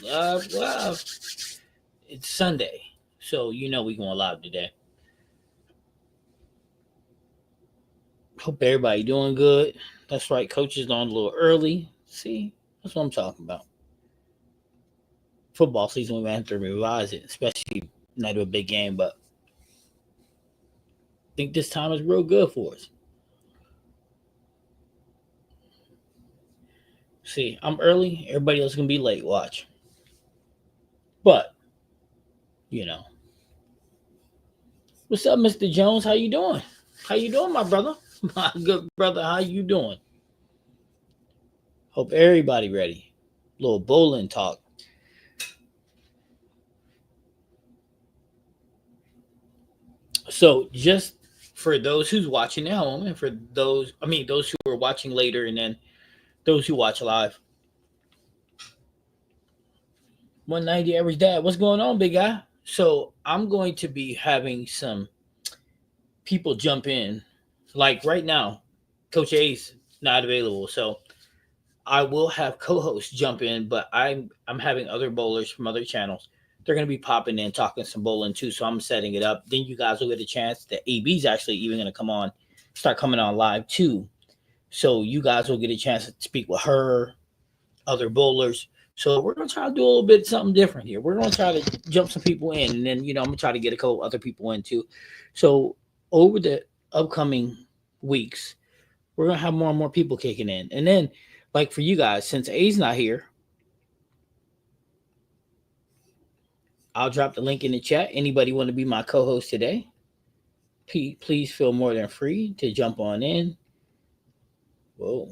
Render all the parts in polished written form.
Well, it's Sunday, so we going live today. Hope everybody doing good. That's right, coach is on a little early. See, that's what I'm talking about. Football season, we might have to revise it, especially night of a big game. But I think this time is real good for us. See, I'm early. Everybody else is gonna be late. Watch, but you know, what's up, Mr. Jones? How you doing? How you doing, my brother? My good brother, how you doing? Hope everybody ready. Little bowling talk. So just for those who's watching at home, and for those who are watching later, and then those who watch live. 190 average dad. What's going on, big guy? So I'm going to be having some people jump in. Like right now, Coach A's not available. So I will have co-hosts jump in, but I'm having other bowlers from other channels. They're going to be popping in, talking some bowling too. So I'm setting it up. Then you guys will get a chance. The AB's actually even going to start coming on live too. So you guys will get a chance to speak with her, other bowlers. So we're going to try to do a little bit something different here. We're going to try to jump some people in, and then I'm going to try to get a couple other people in too. So over the upcoming weeks, we're going to have more and more people kicking in, and then. Like for you guys, since A's not here, I'll drop the link in the chat. Anybody want to be my co-host today? Please feel more than free to jump on in. Whoa.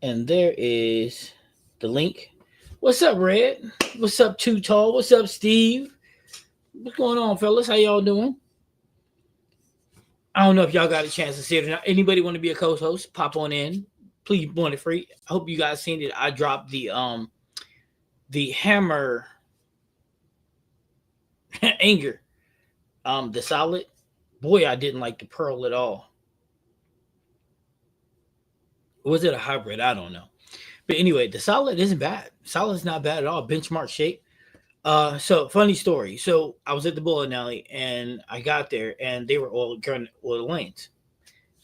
And there is the link. What's up, Red? What's up, Too Tall? What's up, Steve? What's going on, fellas? How y'all doing? I don't know if y'all got a chance to see it or not. Anybody want to be a co-host? Pop on in. Please, want it free. I hope you guys seen it. I dropped the hammer anger, the solid. Boy, I didn't like the pearl at all. Was it a hybrid? I don't know. But anyway, the solid isn't bad. Solid's not bad at all. Benchmark shape. So funny story. So I was at the bowling alley and I got there and they were all going oil lanes.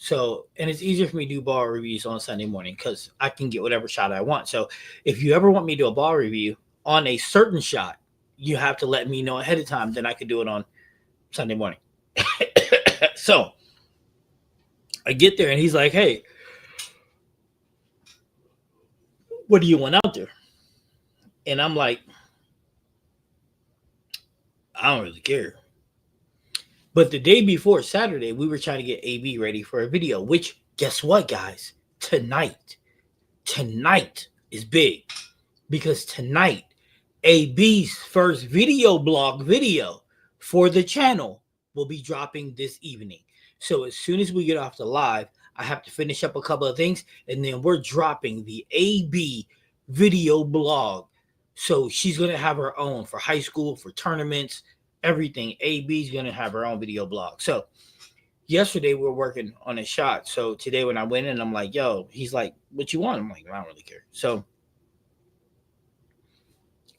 So, and it's easier for me to do ball reviews on Sunday morning because I can get whatever shot I want. So if you ever want me to do a ball review on a certain shot, you have to let me know ahead of time. Then I could do it on Sunday morning. So I get there and he's like, hey, what do you want out there? And I'm like, I don't really care. But the day before Saturday, we were trying to get AB ready for a video, which guess what, guys? Tonight is big because tonight, AB's first blog video for the channel will be dropping this evening. So as soon as we get off the live, I have to finish up a couple of things and then we're dropping the AB video blog. So she's going to have her own for high school, for tournaments, everything. AB's going to have her own video blog. So yesterday we were working on a shot. So today when I went in, I'm like, yo, he's like, what you want? I'm like, I don't really care. So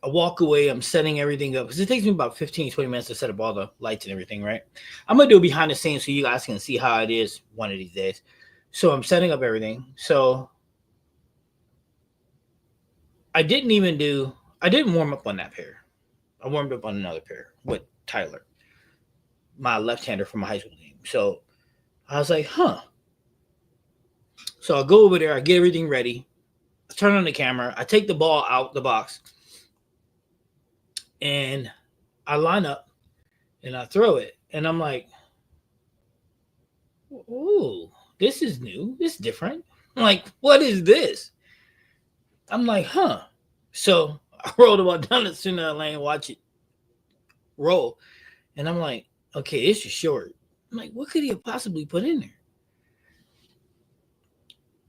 I walk away. I'm setting everything up because it takes me about 15, 20 minutes to set up all the lights and everything, right? I'm going to do it behind the scenes so you guys can see how it is one of these days. So I'm setting up everything. So I didn't warm up on that pair. I warmed up on another pair with Tyler, my left-hander from my high school team. So I was like, So I go over there. I get everything ready. I turn on the camera. I take the ball out the box. And I line up. And I throw it. And I'm like, ooh, this is new. This is different. I'm like, what is this? I'm like, So I rolled the ball down the center of the lane, watch it roll. And I'm like, okay, it's just short. I'm like, what could he have possibly put in there?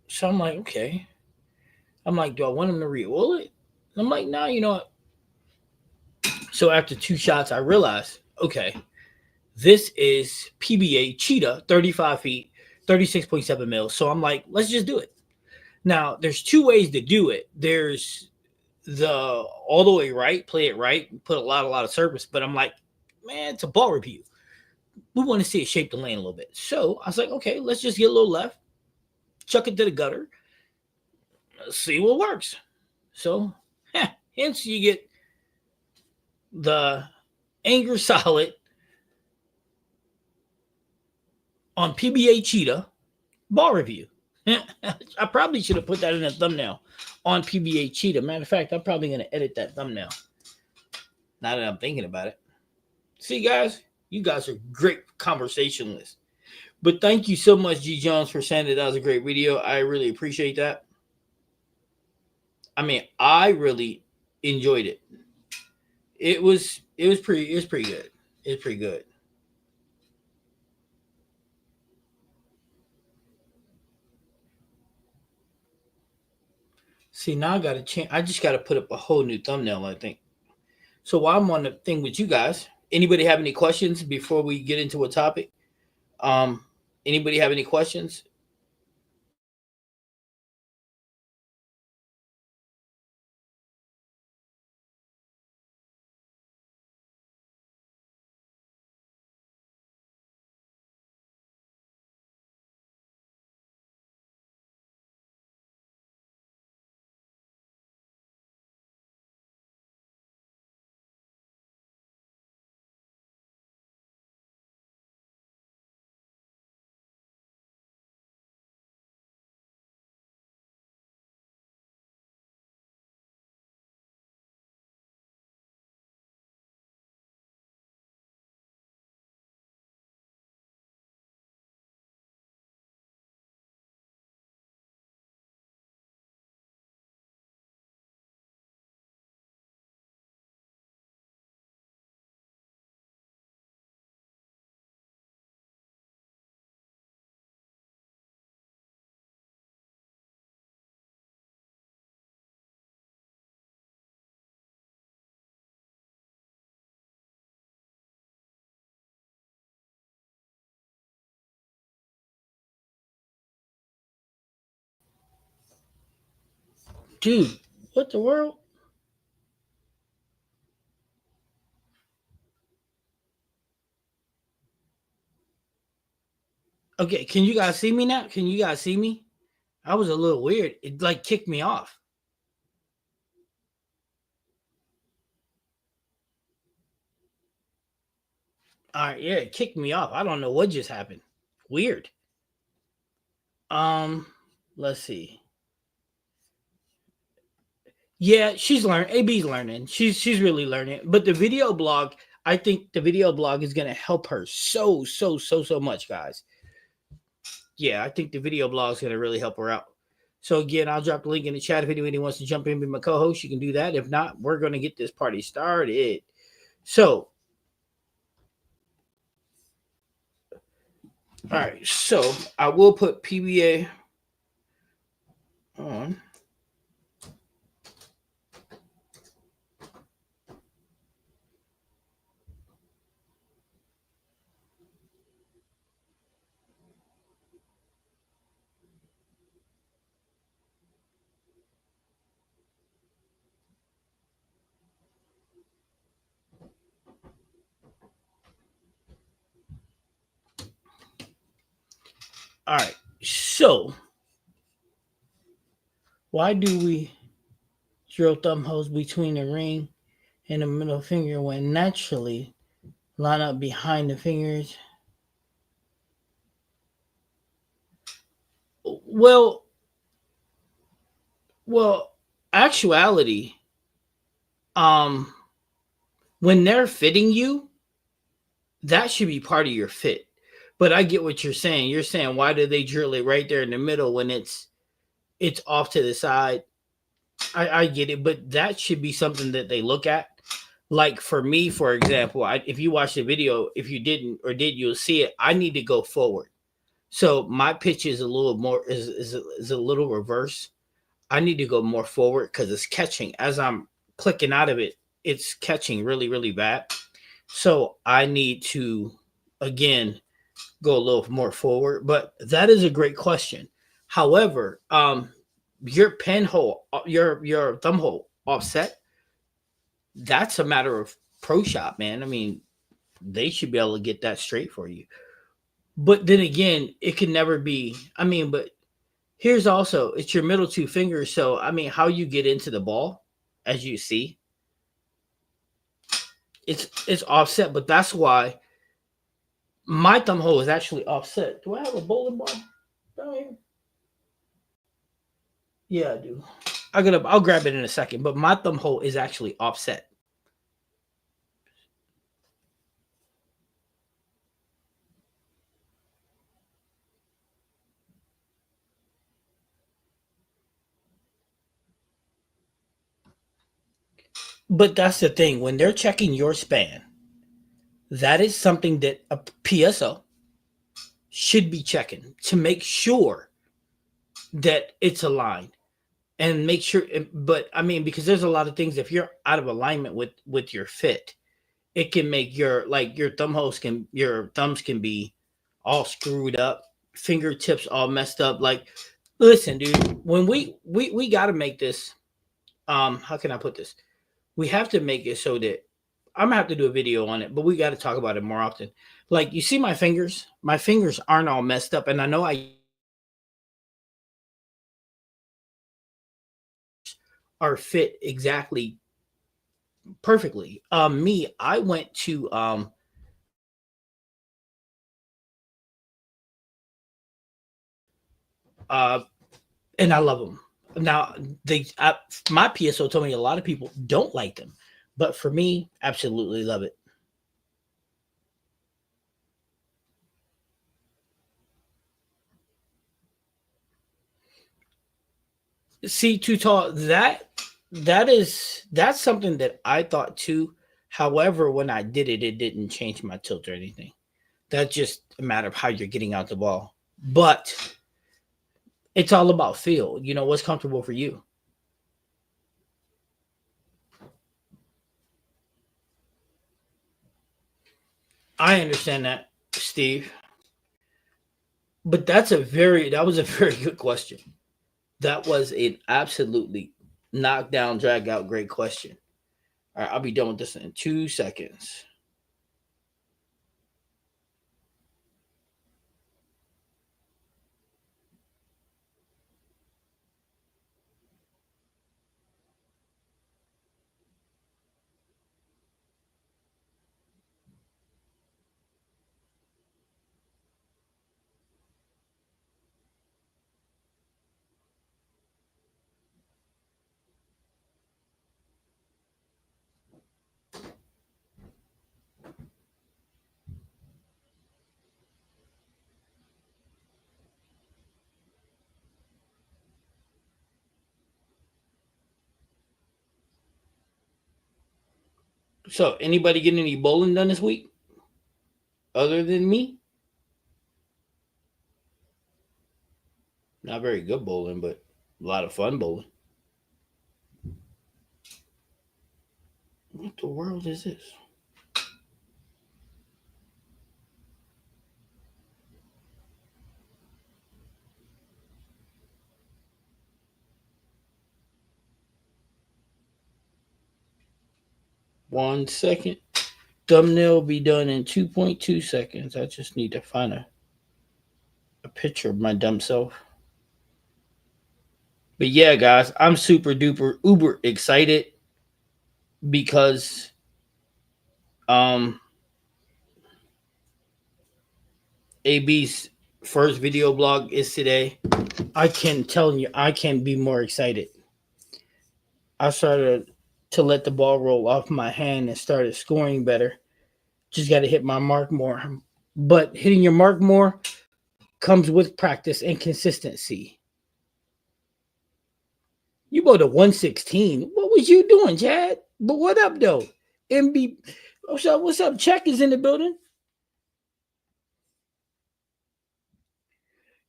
So I'm like, okay. I'm like, do I want him to re-oil it? I'm like, nah, you know what? So after 2 shots, I realized, okay, this is PBA Cheetah, 35 feet, 36.7 mils. So I'm like, let's just do it. Now, there's 2 ways to do it. There's the all the way right, play it right, put a lot of surface. But I'm like, man, it's a ball review. We want to see it shape the lane a little bit. So I was like, okay, let's just get a little left, chuck it to the gutter, see what works. So, hence you get the Anger Solid on PBA Cheetah ball review. I probably should have put that in a thumbnail on PBA Cheetah. Matter of fact, I'm probably going to edit that thumbnail now that I'm thinking about it. See, guys, you guys are great conversationalists. But thank you so much, G. Jones, for saying that was a great video. I really appreciate that. I mean, I really enjoyed it. It was pretty good. It's pretty good. See, now I got to change. I just got to put up a whole new thumbnail, I think. So while I'm on the thing with you guys, anybody have any questions before we get into a topic? Anybody have any questions? Dude, what the world? Okay, can you guys see me now? Can you guys see me? I was a little weird. It like kicked me off. All right, yeah, it kicked me off. I don't know what just happened. Weird. Um, let's see. Yeah, she's learning. AB's learning. She's really learning. But the video blog, I think the video blog is gonna help her so much, guys. Yeah, I think the video blog is gonna really help her out. So again, I'll drop the link in the chat if anybody wants to jump in with my co-host. You can do that. If not, we're gonna get this party started. So, all right. So I will put PBA on. All right. So why do we drill thumb holes between the ring and the middle finger when naturally line up behind the fingers? Well, well, actuality, um, when they're fitting you, that should be part of your fit. But I get what you're saying. You're saying why do they drill it right there in the middle when it's off to the side? I get it, but that should be something that they look at. Like for me, for example, if you watch the video, if you didn't or did, you'll see it. I need to go forward. So my pitch is a little more is a little reverse. I need to go more forward because it's catching as I'm clicking out of it. It's catching really bad. So I need to again go a little more forward. But that is a great question. However, your pen hole, your thumb hole offset, that's a matter of pro shop, man. I mean, they should be able to get that straight for you. But then again, it can never be. I mean, but here's also it's your middle two fingers. So I mean, how you get into the ball, as you see, it's offset. But that's why my thumb hole is actually offset. Do I have a bowling ball down here? Yeah, I do. I'll grab it in a second. But my thumb hole is actually offset. But that's the thing. When they're checking your span, that is something that a PSO should be checking to make sure that it's aligned and make sure. But I mean, because there's a lot of things, if you're out of alignment with your fit, it can make your your thumbs can be all screwed up, fingertips all messed up. Like, listen, dude, when we got to make this. How can I put this? We have to make it so that I'm gonna have to do a video on it, but we got to talk about it more often. Like, you see my fingers? My fingers aren't all messed up, and I know I are fit exactly perfectly. Me, I went to uh and I love them. Now, my PSO told me a lot of people don't like them, but for me, absolutely love it. See, too tall. That's something that I thought too. However, when I did it, it didn't change my tilt or anything. That's just a matter of how you're getting out the ball. But it's all about feel. You know what's comfortable for you. I understand that, Steve. But that was a very good question. That was an absolutely knockdown, drag out, great question. All right, I'll be done with this in 2 seconds. So, anybody getting any bowling done this week other than me? Not very good bowling, but a lot of fun bowling. What the world is this? 1 second. Thumbnail will be done in 2.2 seconds. I just need to find a picture of my dumb self. But yeah, guys, I'm super duper uber excited because um AB's first video blog is today. I can tell you, I can't be more excited. I started to let the ball roll off my hand and started scoring better. Just got to hit my mark more. But hitting your mark more comes with practice and consistency. You go to 116. What was you doing, Chad? But what up, though? MB, what's up? What's up? Check is in the building.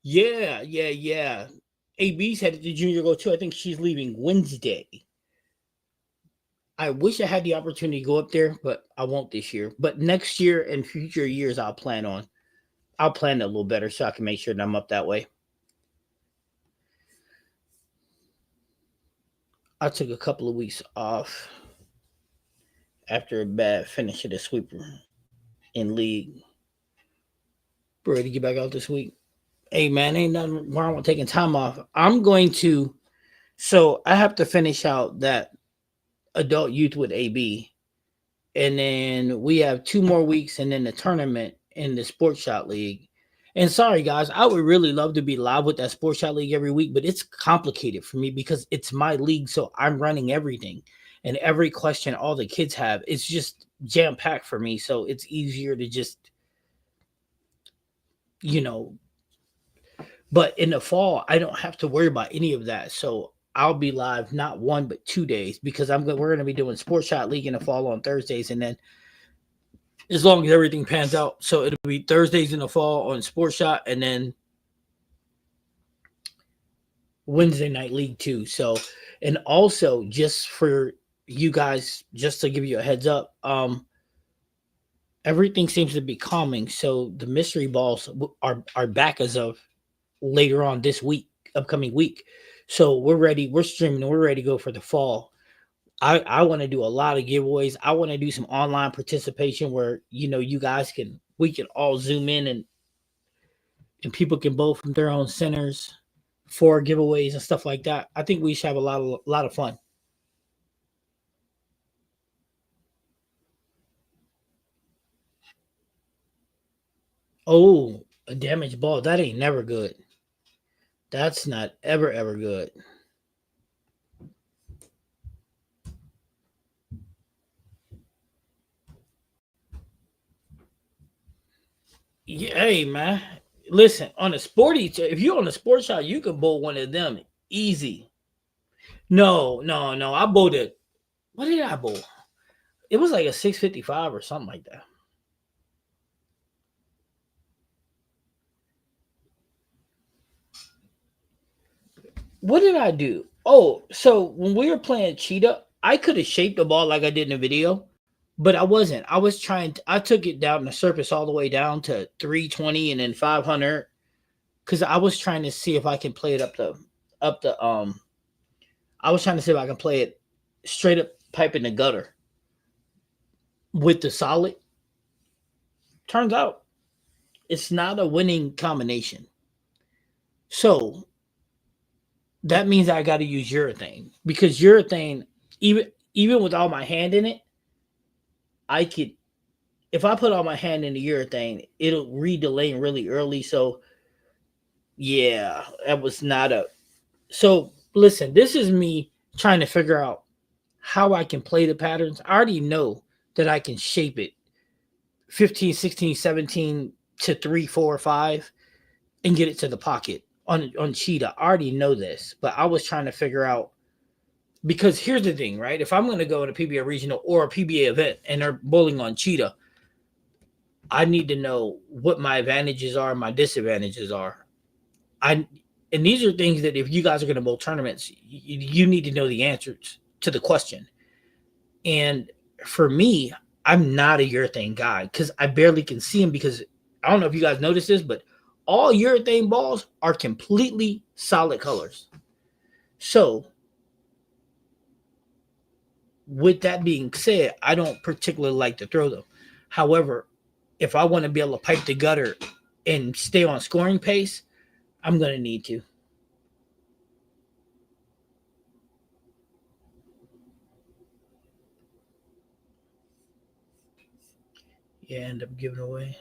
Yeah, yeah, yeah. AB's headed to junior go too. I think she's leaving Wednesday. I wish I had the opportunity to go up there, but I won't this year. But next year and future years, I'll plan a little better so I can make sure that I'm up that way. I took a couple of weeks off after a bad finish of the sweeper in league. Ready to get back out this week. Hey man, ain't nothing wrong with taking time off. I'm going to. So I have to finish out that adult youth with AB, and then we have 2 more weeks, and then the tournament in the Sports Shot League. And sorry guys, I would really love to be live with that Sports Shot League every week, but it's complicated for me because it's my league, so I'm running everything, and every question all the kids have, it's just jam packed for me. So it's easier to just, you know. But in the fall, I don't have to worry about any of that. So I'll be live not 1 but 2 days because we're going to be doing Sports Shot League in the fall on Thursdays, and then as long as everything pans out, so it'll be Thursdays in the fall on Sports Shot, and then Wednesday night league too. So, and also just for you guys, just to give you a heads up, everything seems to be calming. So the mystery balls are back as of later on this week, upcoming week. So we're ready. We're streaming. We're ready to go for the fall. I want to do a lot of giveaways. I want to do some online participation where you guys we can all zoom in, and people can vote from their own centers for giveaways and stuff like that. I think we should have a lot of fun. Oh, a damaged ball. That ain't never good. That's not ever good. Yeah, hey man. Listen, on a sporty, if you're on a sports shot, you can bowl one of them easy. No, no, no. I bowled it. What did I bowl? It was like a 655 or something like that. What did I do? Oh, so when we were playing cheetah, I could have shaped the ball like I did in the video, but I wasn't. I was trying to, I took it down the surface all the way down to 320 and then 500 because I was trying to see if I can play it up the. I was trying to see if I can play it straight up pipe in the gutter with the solid. Turns out it's not a winning combination. So that means I got to use urethane because urethane, even with all my hand in it, I could, if I put all my hand in the urethane, it'll read the lane really early. So yeah, that was not a. So listen, this is me trying to figure out how I can play the patterns. I already know that I can shape it 15, 16, 17 to 3, 4, 5 and get it to the pocket on cheetah. I already know this, but I was trying to figure out because here's the thing, right? If I'm going to go to PBA regional or a PBA event and they're bowling on cheetah, I need to know what my advantages are, my disadvantages are. I and these are things that if you guys are going to bowl tournaments, you need to know the answers to the question. And for me, I'm not a urethane guy because I barely can see them because I don't know if you guys noticed this, but all urethane balls are completely solid colors. So with that being said, I don't particularly like to throw them. However, if I want to be able to pipe the gutter and stay on scoring pace, I'm going to need to. Yeah, end up giving away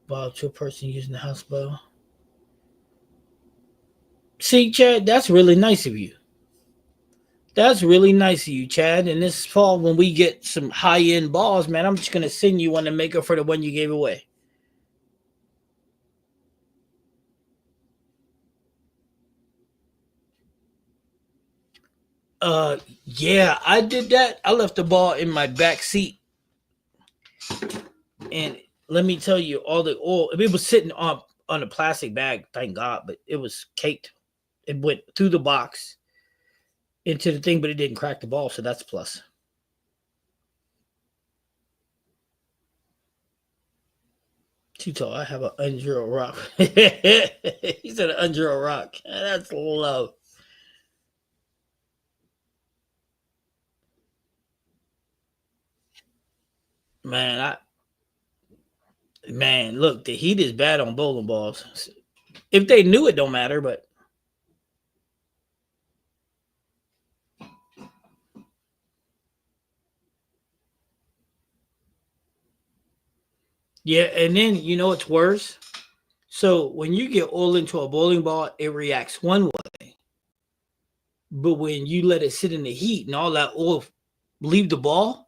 ball to a person using the house ball. See, Chad, that's really nice of you. That's really nice of you, Chad. And this fall, when we get some high end balls, man, I'm just going to send you one to make up for the one you gave away. Yeah, I did that. I left the ball in my back seat, and let me tell you, all the oil. It was sitting on a plastic bag, thank God, but it was caked. It went through the box into the thing, but it didn't crack the ball, so that's a plus. Tito, I have an undrill rock. He said an undrill rock. That's love. Man, look, the heat is bad on bowling balls. If they knew it, don't matter, but yeah, and then you know what's worse? So when you get oil into a bowling ball, it reacts one way. But when you let it sit in the heat and all that oil leave the ball,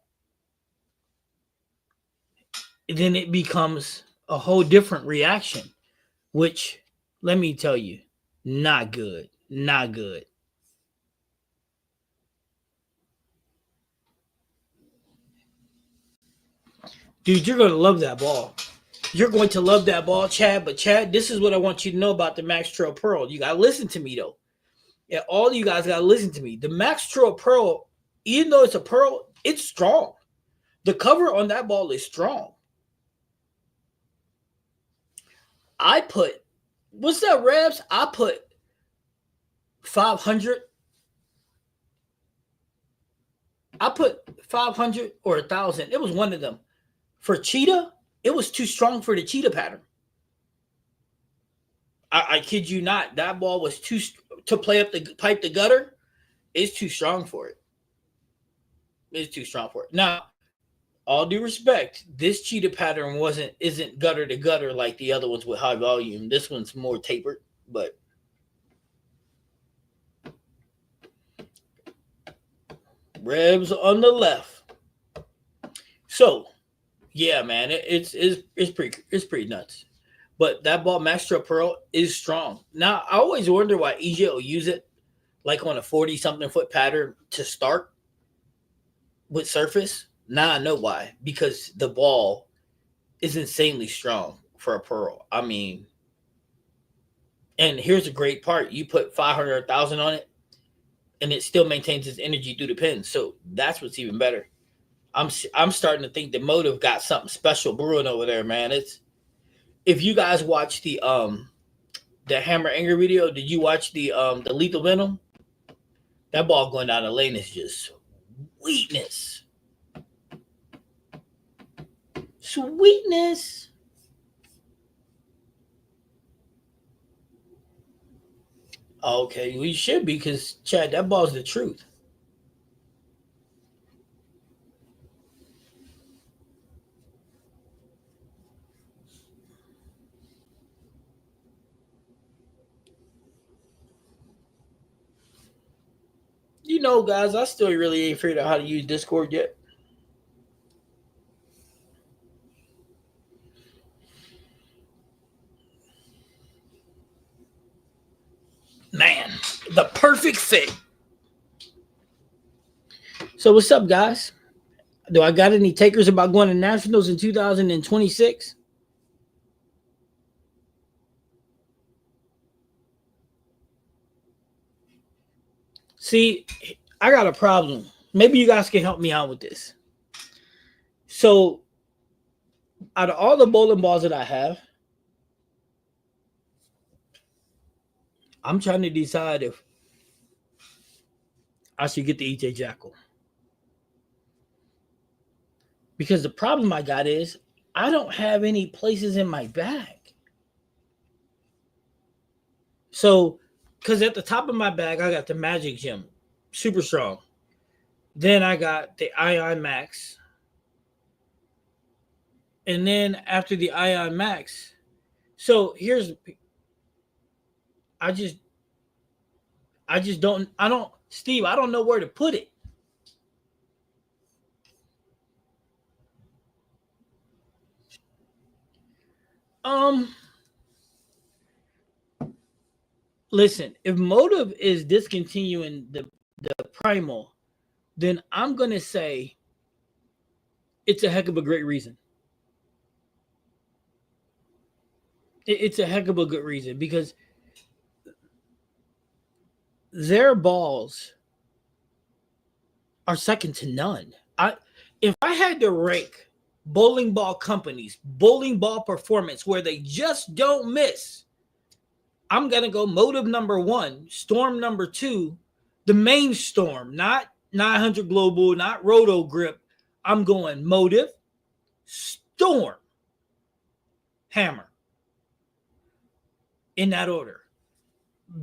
then it becomes a whole different reaction, which let me tell you, not good. Not good. Dude, you're going to love that ball. You're going to love that ball, Chad. But Chad, this is what I want you to know about the Max Trail Pearl. You got to listen to me, though. Yeah, all you guys got to listen to me. The Max Trail Pearl, even though it's a pearl, it's strong. The cover on that ball is strong. I put, what's that, Rebs? I put 500. I put 500 or 1,000. It was one of them. For cheetah, it was too strong for the cheetah pattern. I kid you not. That ball was too to play up the pipe the gutter. It's too strong for it. It's too strong for it. Now, all due respect, this cheetah pattern isn't gutter to gutter like the other ones with high volume. This one's more tapered, but Rebs on the left. So, yeah, man, it's pretty nuts. But that ball, Max Trail Pearl, is strong. Now, I always wonder why EJ will use it like on a 40-something foot pattern to start with surface. Now I know why. Because the ball is insanely strong for a pearl. I mean, and here's a great part. You put 500 or 1,000 on it, and it still maintains its energy through the pins. So that's what's even better. I'm starting to think the Motive got something special brewing over there, man. It's if you guys watch the Hammer Anger video, did you watch the Lethal Venom? That ball going down the lane is just sweetness. Sweetness. Okay, we should be because Chad, that ball's the truth. You know, guys, I still really ain't figured out how to use Discord yet. Man, the perfect fit. So what's up, guys? Do I got any takers about going to nationals in 2026? See, I got a problem. Maybe you guys can help me out with this. So, out of all the bowling balls that I have, I'm trying to decide if I should get the EJ Jackal. Because the problem I got is I don't have any places in my bag. So, because at the top of my bag, I got the Magic Gem, super strong. Then I got the Ion Max. And then after the Ion Max, so here's, I just don't, Steve, I don't know where to put it. Listen, if Motive is discontinuing the Primal, then I'm going to say it's a heck of a great reason. It's a heck of a good reason because their balls are second to none. If I had to rank bowling ball companies, bowling ball performance where they just don't miss, I'm going to go Motive number 1, Storm number 2, the main Storm, not 900 Global, not Roto Grip. I'm going Motive. Storm, Hammer, in that order.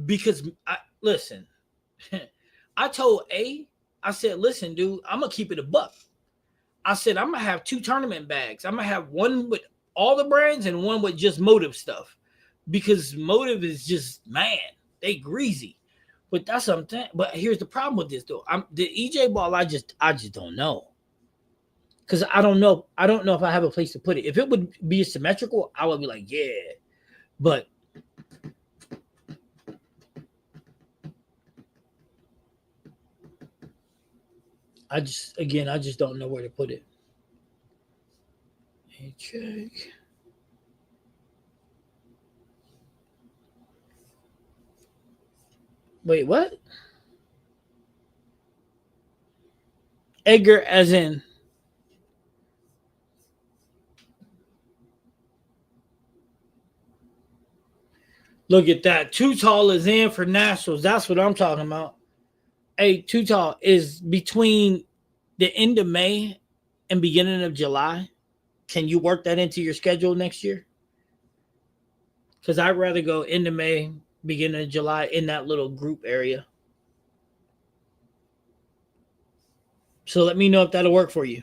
Because listen, I told I said, listen, dude, I'm gonna keep it a buck. I said I'm gonna have 2 tournament bags. I'm gonna have one with all the brands and one with just Motive stuff, because Motive is just, man, they greasy. But that's something. But here's the problem with this though. The EJ ball. I just don't know, because I don't know. I don't know if I have a place to put it. If it would be symmetrical, I would be like, yeah. But I just don't know where to put it. Hey, check. Wait, what? Edgar, as in. Look at that. Too Tall is in for Nationals. That's what I'm talking about. Hey, Too Tall is between the end of May and beginning of July. Can you work that into your schedule next year? Because I'd rather go end of May, beginning of July in that little group area. So let me know if that'll work for you.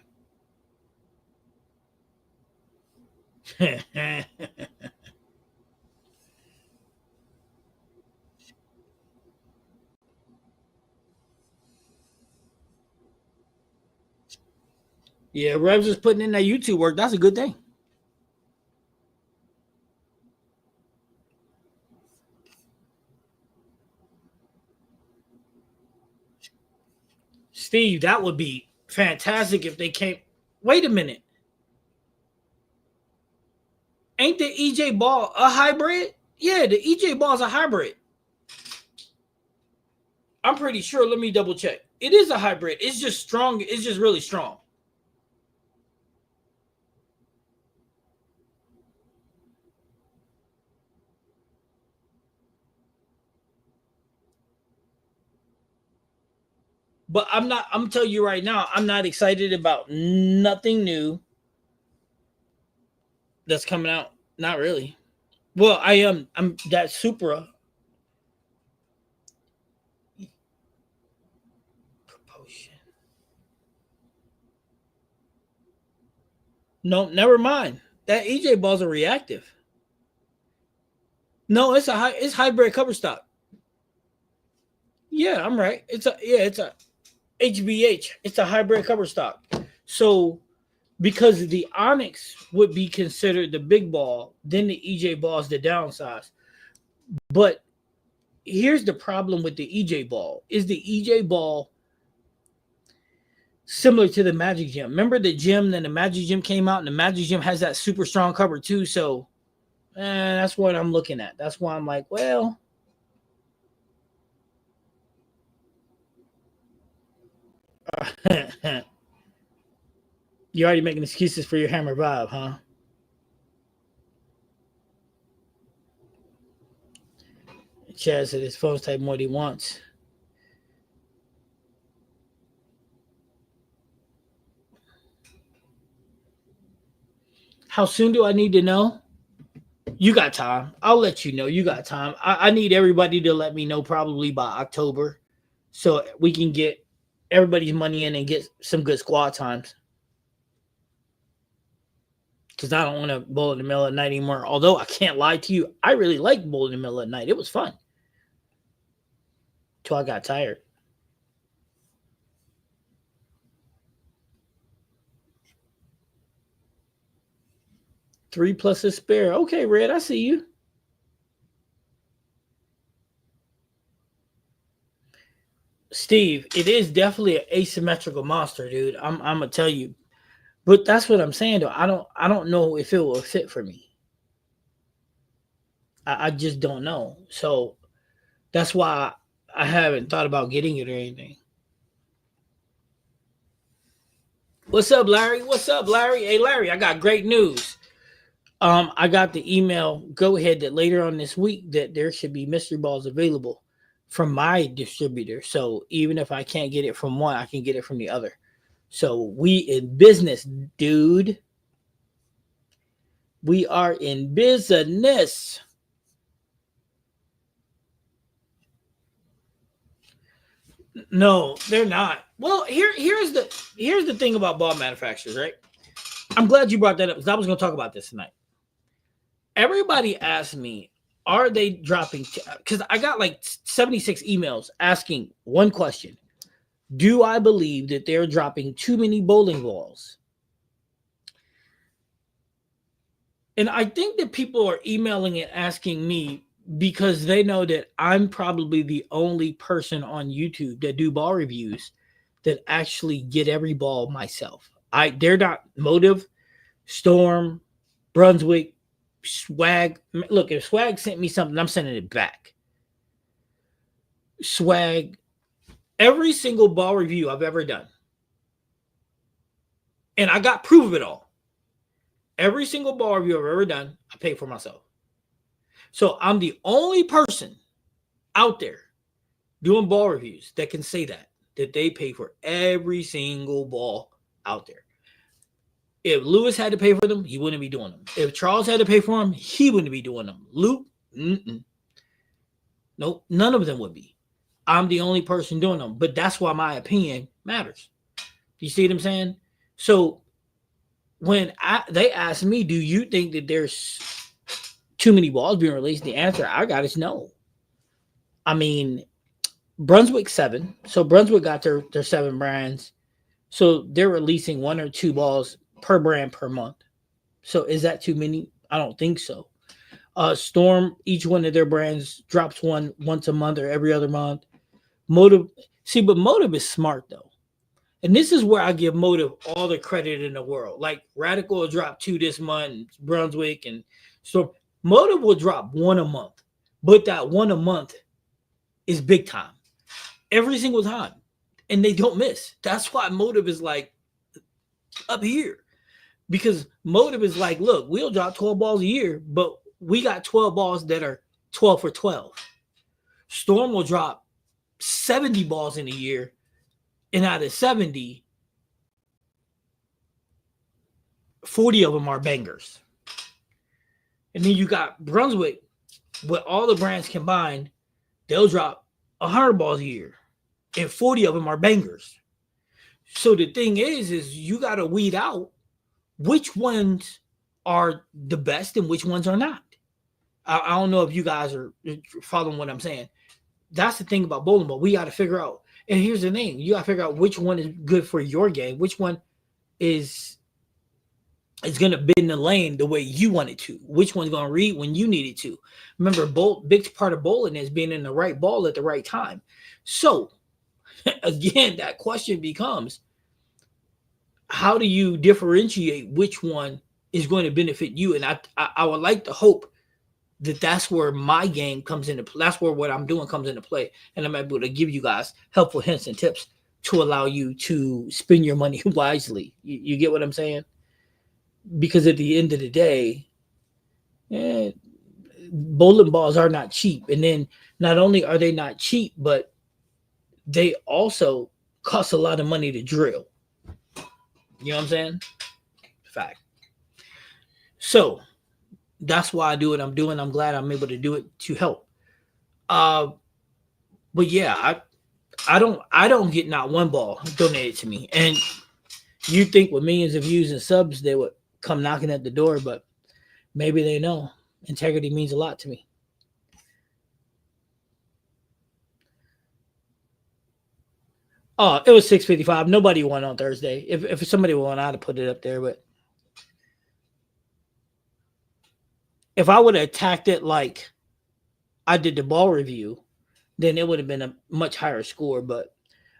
Yeah, Revs is putting in that YouTube work. That's a good thing. Steve, that would be fantastic if they came. Wait a minute. Ain't the EJ ball a hybrid? Yeah, the EJ ball is a hybrid. I'm pretty sure. Let me double check. It is a hybrid. It's just strong. It's just really strong. But I'm telling you right now, I'm not excited about nothing new that's coming out. Not really. Well, I am. I'm that Supra. Propulsion. No, never mind. That EJ balls are reactive. No, it's hybrid cover stock. Yeah, I'm right. It's a HBH. It's a hybrid cover stock. So because the Onyx would be considered the big ball, then the EJ ball is the downsize. But here's the problem with the EJ ball: is the EJ ball similar to the Magic Gym? Remember the gym? Then the Magic Gym came out, and the Magic Gym has that super strong cover too. So that's what I'm looking at. That's why I'm like, well. You're already making excuses for your Hammer Bob, huh? Chad said his phone's type more than he wants. How soon do I need to know? You got time. I'll let you know. You got time. I need everybody to let me know probably by October, so we can get everybody's money in and get some good squad times. Because I don't want to bowl in the middle of the night anymore. Although I can't lie to you, I really liked bowling in the middle of the night. It was fun. Till I got tired. Three plus a spare. Okay, Red, I see you. Steve, it is definitely an asymmetrical monster, dude. I'm gonna tell you. But that's what I'm saying though. I don't know if it will fit for me. I just don't know. So that's why I haven't thought about getting it or anything. What's up, Larry? What's up, Larry? Hey, Larry, I got great news. I got the email go ahead that later on this week that there should be mystery balls available from my distributor. So even if I can't get it from one, I can get it from the other. So we in business, dude. We are in business. No, they're not. Well, here's the thing about ball manufacturers, right? I'm glad you brought that up because I was going to talk about this tonight. Everybody asked me, are they dropping? Because I got like 76 emails asking one question: do I believe that they're dropping too many bowling balls? And I think that people are emailing and asking me because they know that I'm probably the only person on YouTube that do ball reviews that actually get every ball myself. They're not Motive, Storm, Brunswick, Swag. Look, if Swag sent me something, I'm sending it back. Swag, every single ball review I've ever done, and I got proof of it all. Every single ball review I've ever done, I pay for myself. So I'm the only person out there doing ball reviews that can say that they pay for every single ball out there. If Lewis had to pay for them, he wouldn't be doing them. If Charles had to pay for them, he wouldn't be doing them. Luke, nope, none of them would be. I'm the only person doing them, but that's why my opinion matters. You see what I'm saying? So when they asked me, do you think that there's too many balls being released? The answer I got is no. I mean, Brunswick 7. So Brunswick got their 7 brands. So they're releasing 1 or 2 balls per brand per month. So is that too many? I don't think so. Storm, each one of their brands drops one once a month or every other month. Motive, but Motive is smart though. And this is where I give Motive all the credit in the world. Like Radical will drop 2 this month, Brunswick and Storm. Motive will drop 1 a month, but that 1 a month is big time every single time, and they don't miss. That's why Motive is like up here, because Motive is like, look, we'll drop 12 balls a year, but we got 12 balls that are 12 for 12. Storm will drop 70 balls in a year, and out of 70, 40 of them are bangers. And then you got Brunswick, with all the brands combined, they'll drop 100 balls a year, and 40 of them are bangers. So the thing is you got to weed out which ones are the best and which ones are not. I don't know if you guys are following what I'm saying. That's the thing about bowling ball. We got to figure out. And here's the thing. You got to figure out which one is good for your game. Which one is going to bend the lane the way you want it to. Which one's going to read when you need it to. Remember, big part of bowling is being in the right ball at the right time. So, again, that question becomes, how do you differentiate which one is going to benefit you? And I would like to hope that that's where my game comes into play. That's where what I'm doing comes into play. And I'm able to give you guys helpful hints and tips to allow you to spend your money wisely. You get what I'm saying? Because at the end of the day, bowling balls are not cheap. And then not only are they not cheap, but they also cost a lot of money to drill. You know what I'm saying? Fact. So that's why I do what I'm doing. I'm glad I'm able to do it to help. But yeah, I don't get not one ball donated to me. And you think with millions of views and subs they would come knocking at the door, but maybe they know integrity means a lot to me. Oh, it was 6:55. Nobody won on Thursday. If somebody won, I'd have put it up there. But if I would have attacked it like I did the ball review, then it would have been a much higher score. But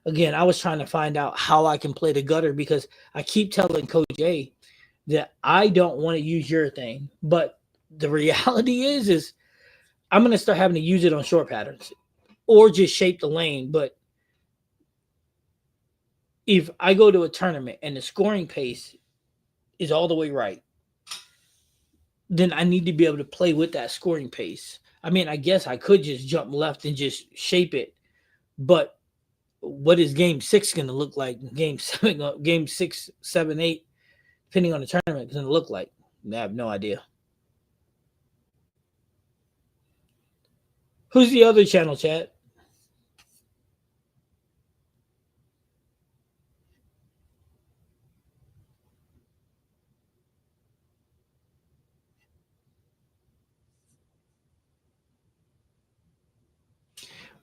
again, I was trying to find out how I can play the gutter, because I keep telling Coach A that I don't want to use your thing. But the reality is I'm going to start having to use it on short patterns or just shape the lane. But if I go to a tournament and the scoring pace is all the way right, then I need to be able to play with that scoring pace. I mean, I guess I could just jump left and just shape it, but what is game 6 going to look like? Game 7, game 6, 7, 8, depending on the tournament, going to look like? I have no idea. Who's the other channel, Chad?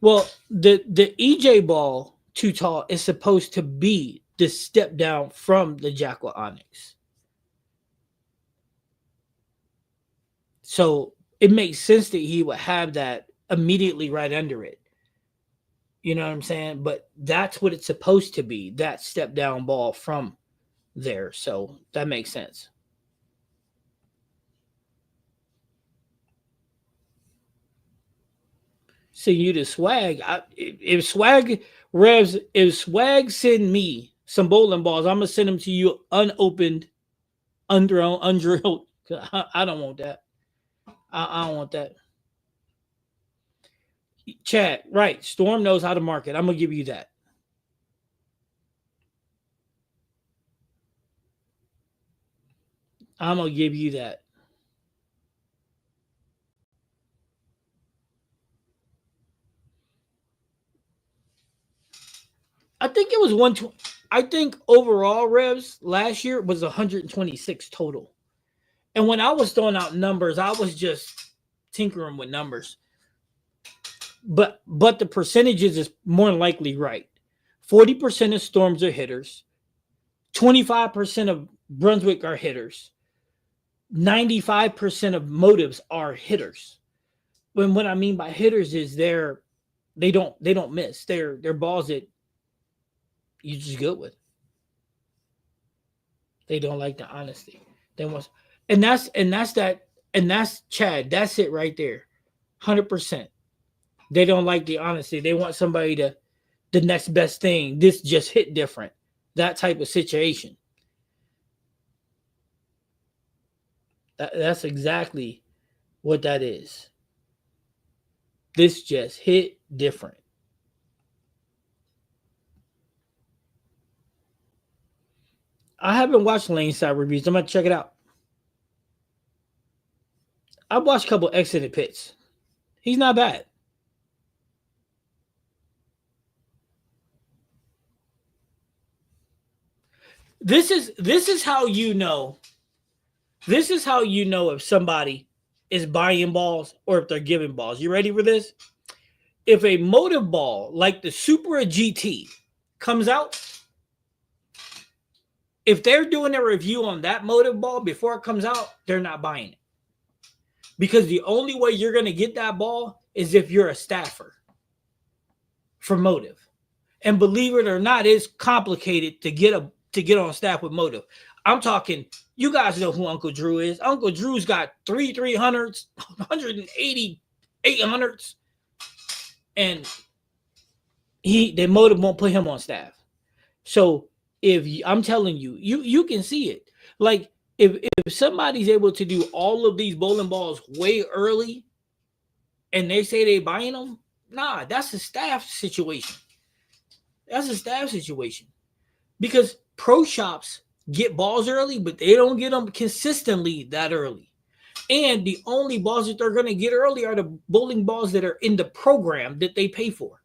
Well, the EJ ball too tall is supposed to be the step down from the Jackal Onyx. So it makes sense that he would have that immediately right under it. You know what I'm saying? But that's what it's supposed to be, that step down ball from there. So that makes sense. See you to swag. If swag revs, if swag send me some bowling balls, I'm gonna send them to you unopened, undrilled. I don't want that. I don't want that. Chad, right? Storm knows how to market. I'm gonna give you that. I'm gonna give you that. I think it was 120. I think overall revs last year was 126 total. And when I was throwing out numbers, I was just tinkering with numbers. But the percentages is more than likely right. 40% of storms are hitters. 25% of Brunswick are hitters. 95% of motives are hitters. When what I mean by hitters is they don't miss. They're balls that you just good with. They don't like the honesty. They want, and that's Chad. That's it right there. 100%. They don't like the honesty. They want somebody to the next best thing. This just hit different. That type of situation. That's exactly what that is. This just hit different. I haven't watched Lane side reviews. I'm gonna check it out. I've watched a couple exit pits. He's not bad. This is how you know. This is how you know if somebody is buying balls or if they're giving balls. You ready for this? If a motive ball like the Supra GT comes out, if they're doing a review on that motive ball before it comes out, they're not buying it. Because the only way you're going to get that ball is if you're a staffer for motive. And believe it or not, it's complicated to get on staff with motive. I'm talking, you guys know who Uncle Drew is. Uncle Drew's got 300s, 180 800s, and the motive won't put him on staff. So if I'm telling you, you can see it. Like if somebody's able to do all of these bowling balls way early, and they say they buying them, nah, that's a staff situation. That's a staff situation because pro shops get balls early, but they don't get them consistently that early. And the only balls that they're going to get early are the bowling balls that are in the program that they pay for.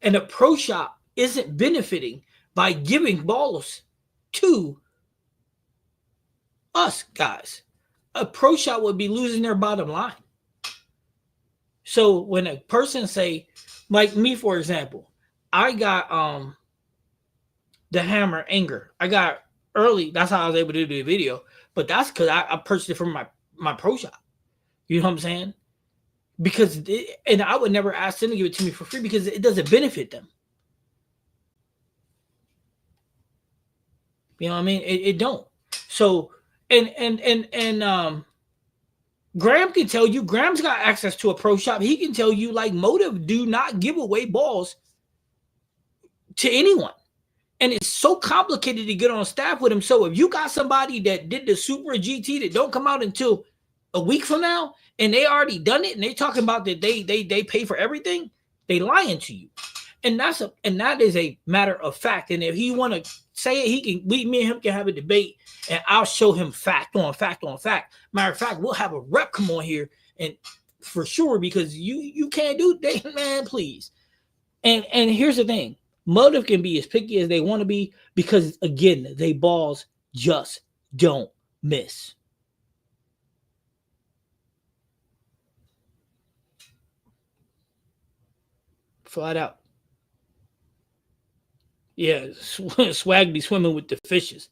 And a pro shop isn't benefiting by giving balls to us guys. A pro shop would be losing their bottom line. So when a person say, like me, for example, I got the hammer anger. I got early. That's how I was able to do the video. But that's because I purchased it from my pro shop. You know what I'm saying? Because and I would never ask them to give it to me for free because it doesn't benefit them. You know what I mean? It don't. So and Graham can tell you. Graham's got access to a pro shop. He can tell you like motive do not give away balls to anyone. And it's so complicated to get on staff with him. So if you got somebody that did the Supra GT that don't come out until a week from now, and they already done it, and they talking about that they pay for everything, they lying to you. And that is a matter of fact. And if he want to say it, he can. Me and him can have a debate, and I'll show him fact on fact on fact. Matter of fact, we'll have a rep come on here and for sure, because you can't do that, man. Please. And here's the thing: Motive can be as picky as they want to be because again, they balls just don't miss. Flat out. Yeah, swag be swimming with the fishes.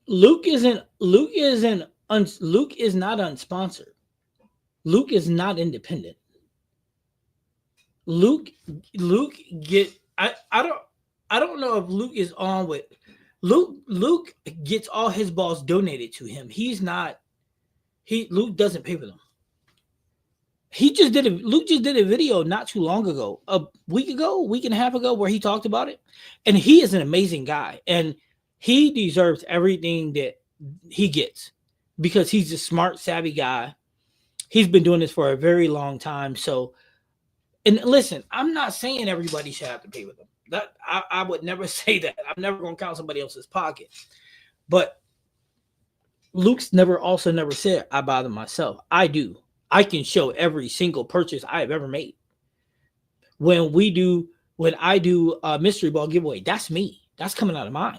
Luke is not unsponsored. Luke is not independent. Luke Luke get I don't know if Luke is on with Luke gets all his balls donated to him. He's not he Luke doesn't pay for them. Luke just did a video not too long ago, a week and a half ago, where he talked about it. And he is an amazing guy. And he deserves everything that he gets because he's a smart, savvy guy. He's been doing this for a very long time. So, and listen, I'm not saying everybody should have to pay with them. That I would never say that. I'm never gonna count somebody else's pocket. But Luke's never said I buy them myself. I do. I can show every single purchase I have ever made. When we do, when I do a mystery ball giveaway, that's me. That's coming out of mine.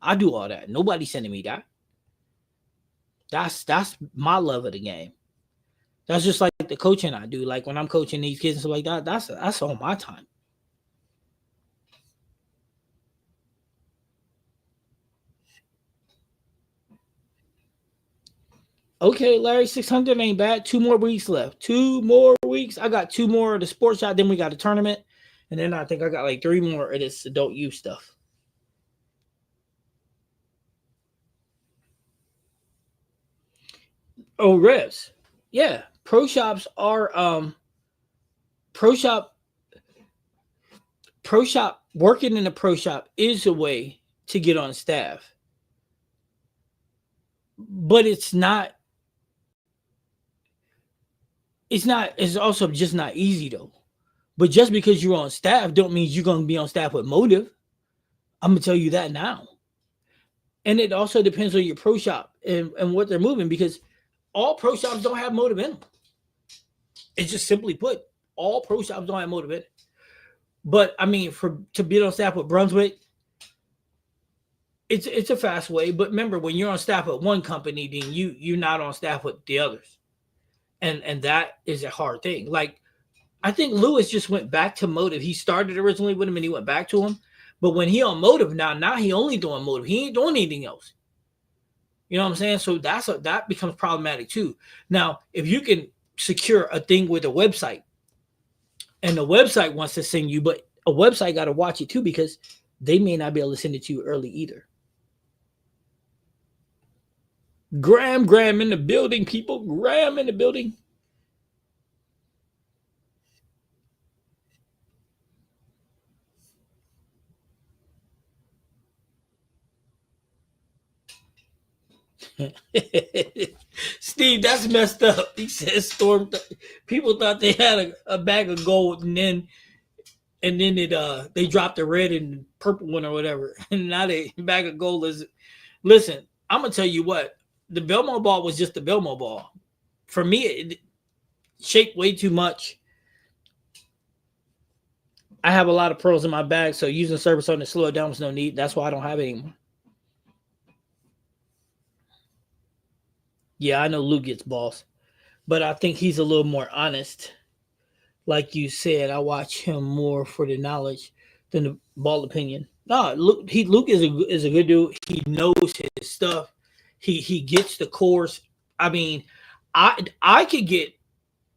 I do all that. Nobody's sending me that. That's my love of the game. That's just like the coaching I do. Like when I'm coaching these kids and stuff like that, that's all my time. Okay, Larry, 600 ain't bad. 2 more weeks left. 2 more weeks. I got 2 more of the sports shot. Then we got a tournament. And then I think I got like 3 more of this adult youth stuff. Oh, revs. Yeah. Pro shop pro shop working in a pro shop is a way to get on staff. But it's also just not easy though. But just because you're on staff don't mean you're gonna be on staff with motive. I'm gonna tell you that now. And it also depends on your pro shop and what they're moving because all pro shops don't have motive in them. It's just simply put, all pro shops don't have motive in it. But I mean, for to be on staff with Brunswick, it's a fast way. But remember, when you're on staff with one company, then you're not on staff with the others, and that is a hard thing. Like I think Lewis just went back to motive. He started originally with him and he went back to him. But when he on motive now he only doing motive. He ain't doing anything else. You know what I'm saying? So that becomes problematic too. Now, if you can secure a thing with a website and the website wants to send you, but a website got to watch it too because they may not be able to send it to you early either. Graham in the building, people. Graham in the building. Steve, that's messed up. He says Storm. People thought they had a bag of gold, and then they dropped the red and purple one or whatever, and now the bag of gold is. Listen, I'm gonna tell you what. The Belmo ball was just the Belmo ball. For me, it shaped way too much. I have a lot of pearls in my bag, so using service on to slow it down was no need. That's why I don't have it anymore. Yeah, I know Luke gets balls, but I think he's a little more honest. Like you said, I watch him more for the knowledge than the ball opinion. No, Luke is a good dude. He knows his stuff. He gets the course. I mean, I could get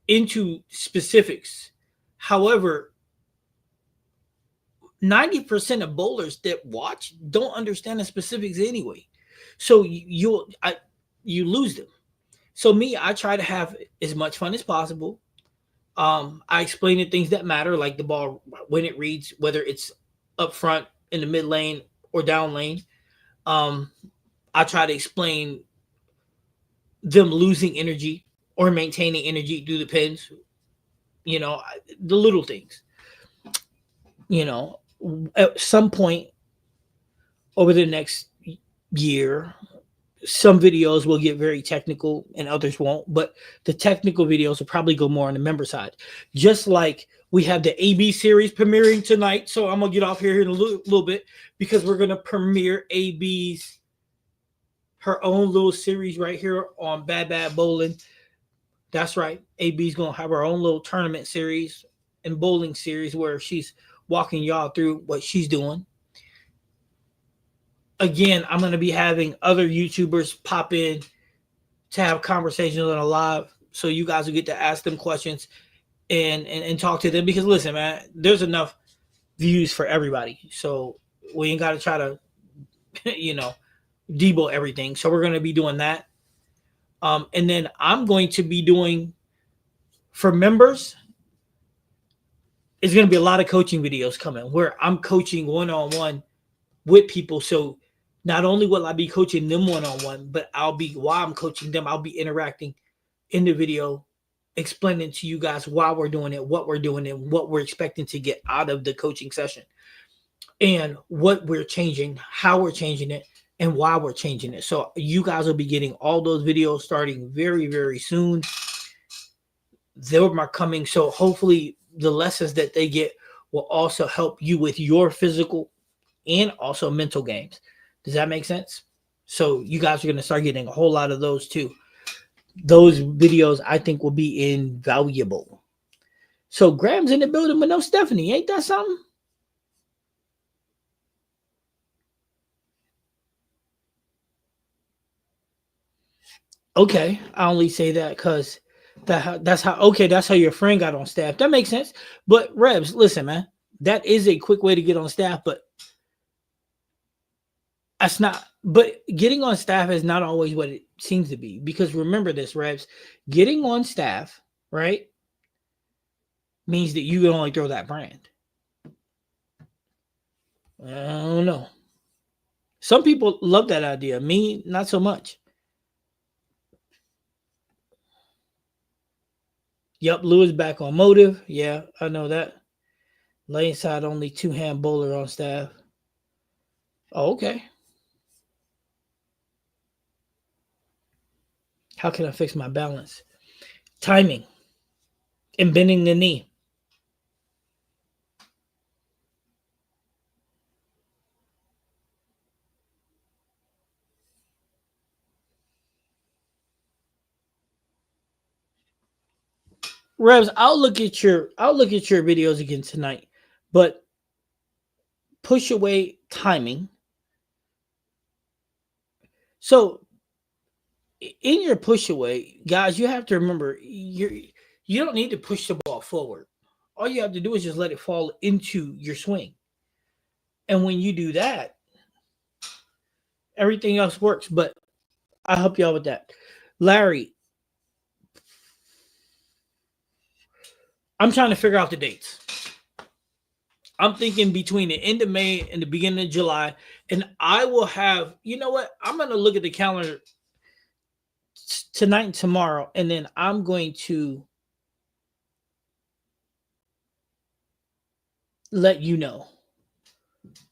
into specifics. However, 90% of bowlers that watch don't understand the specifics anyway. So you lose them. So me, I try to have as much fun as possible. I explain the things that matter, like the ball when it reads, whether it's up front in the mid lane or down lane. Um, I try to explain them losing energy or maintaining energy through the pins. You know, the little things. You know, at some point over the next year, some videos will get very technical and others won't, but the technical videos will probably go more on the member side. Just like we have the AB series premiering tonight. So I'm going to get off here in a little bit because we're going to premiere AB's her own little series right here on Bad Bad Bowling. That's right. AB's going to have her own little tournament series and bowling series where she's walking y'all through what she's doing. Again, I'm going to be having other YouTubers pop in to have conversations on a live, so you guys will get to ask them questions and talk to them. Because listen, man, there's enough views for everybody, so we ain't got to try to, you know, debo everything. So we're going to be doing that, and then I'm going to be doing for members. It's going to be a lot of coaching videos coming where I'm coaching one-on-one with people. So not only will I be coaching them one-on-one, but while I'm coaching them, I'll be interacting in the video, explaining to you guys why we're doing it, what we're doing, and what we're expecting to get out of the coaching session, and what we're changing, how we're changing it, and why we're changing it. So you guys will be getting all those videos starting very, very soon. They're coming. So hopefully the lessons that they get will also help you with your physical and also mental games. Does that make sense? So you guys are going to start getting a whole lot of those too. Those videos I think will be invaluable. So Graham's in the building with no Stephanie. Ain't that something? Okay, I only say that because that's how your friend got on staff. That makes sense. But Rebs, listen, man, that is a quick way to get on staff, but that's not. But getting on staff is not always what it seems to be, because remember this, Rebs, getting on staff, right, means that you can only throw that brand. I don't know. Some people love that idea. Me, not so much. Yep, Lewis back on motive. Yeah, I know that. Lane side only two-hand bowler on staff. Oh, okay. How can I fix my balance? Timing and bending the knee. Revs, I'll look at your videos again tonight, but push away timing. So in your push away, guys, you have to remember you don't need to push the ball forward. All you have to do is just let it fall into your swing. And when you do that, everything else works. But I'll help y'all with that. Larry, I'm trying to figure out the dates. I'm thinking between the end of May and the beginning of July. And I will have, you know what? I'm going to look at the calendar tonight and tomorrow. And then I'm going to let you know.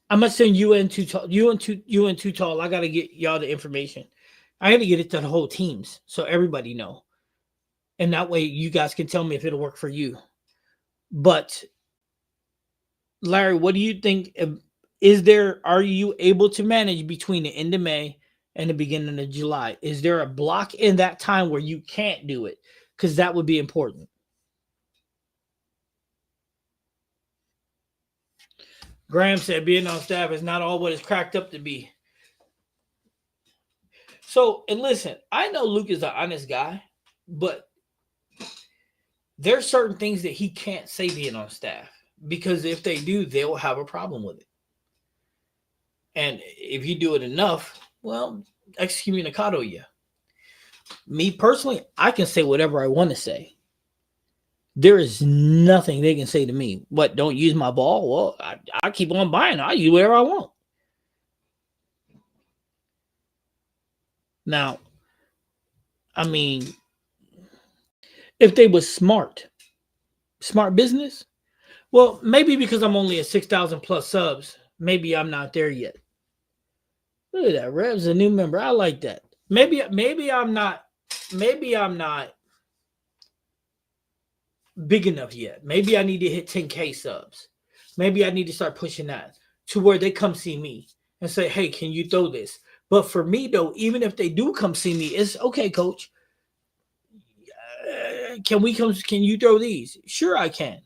I'm going to send you in too tall. I got to get y'all the information. I got to get it to the whole teams so everybody know. And that way you guys can tell me if it'll work for you. But Larry, what do you think? Are you able to manage between the end of May and the beginning of July? Is there a block in that time where you can't do it? Because that would be important. Graham said being on staff is not all what it's cracked up to be. So, and listen, I know Luke is an honest guy, but there's certain things that he can't say being on staff, because if they do, they will have a problem with it. And if you do it enough, well, excommunicado you. Me personally, I can say whatever I want to say. There is nothing they can say to me. What, don't use my ball? Well, I keep on buying. I use whatever I want. Now, I mean, if they was smart business, well, maybe because I'm only at 6,000 plus subs, maybe I'm not there yet. Look at that. Rev's a new member. I like that. Maybe I'm not big enough yet. Maybe I need to hit 10K subs. Maybe I need to start pushing that to where they come see me and say, hey, can you throw this? But for me, though, even if they do come see me, it's okay, coach. Can you throw these? Sure, I can.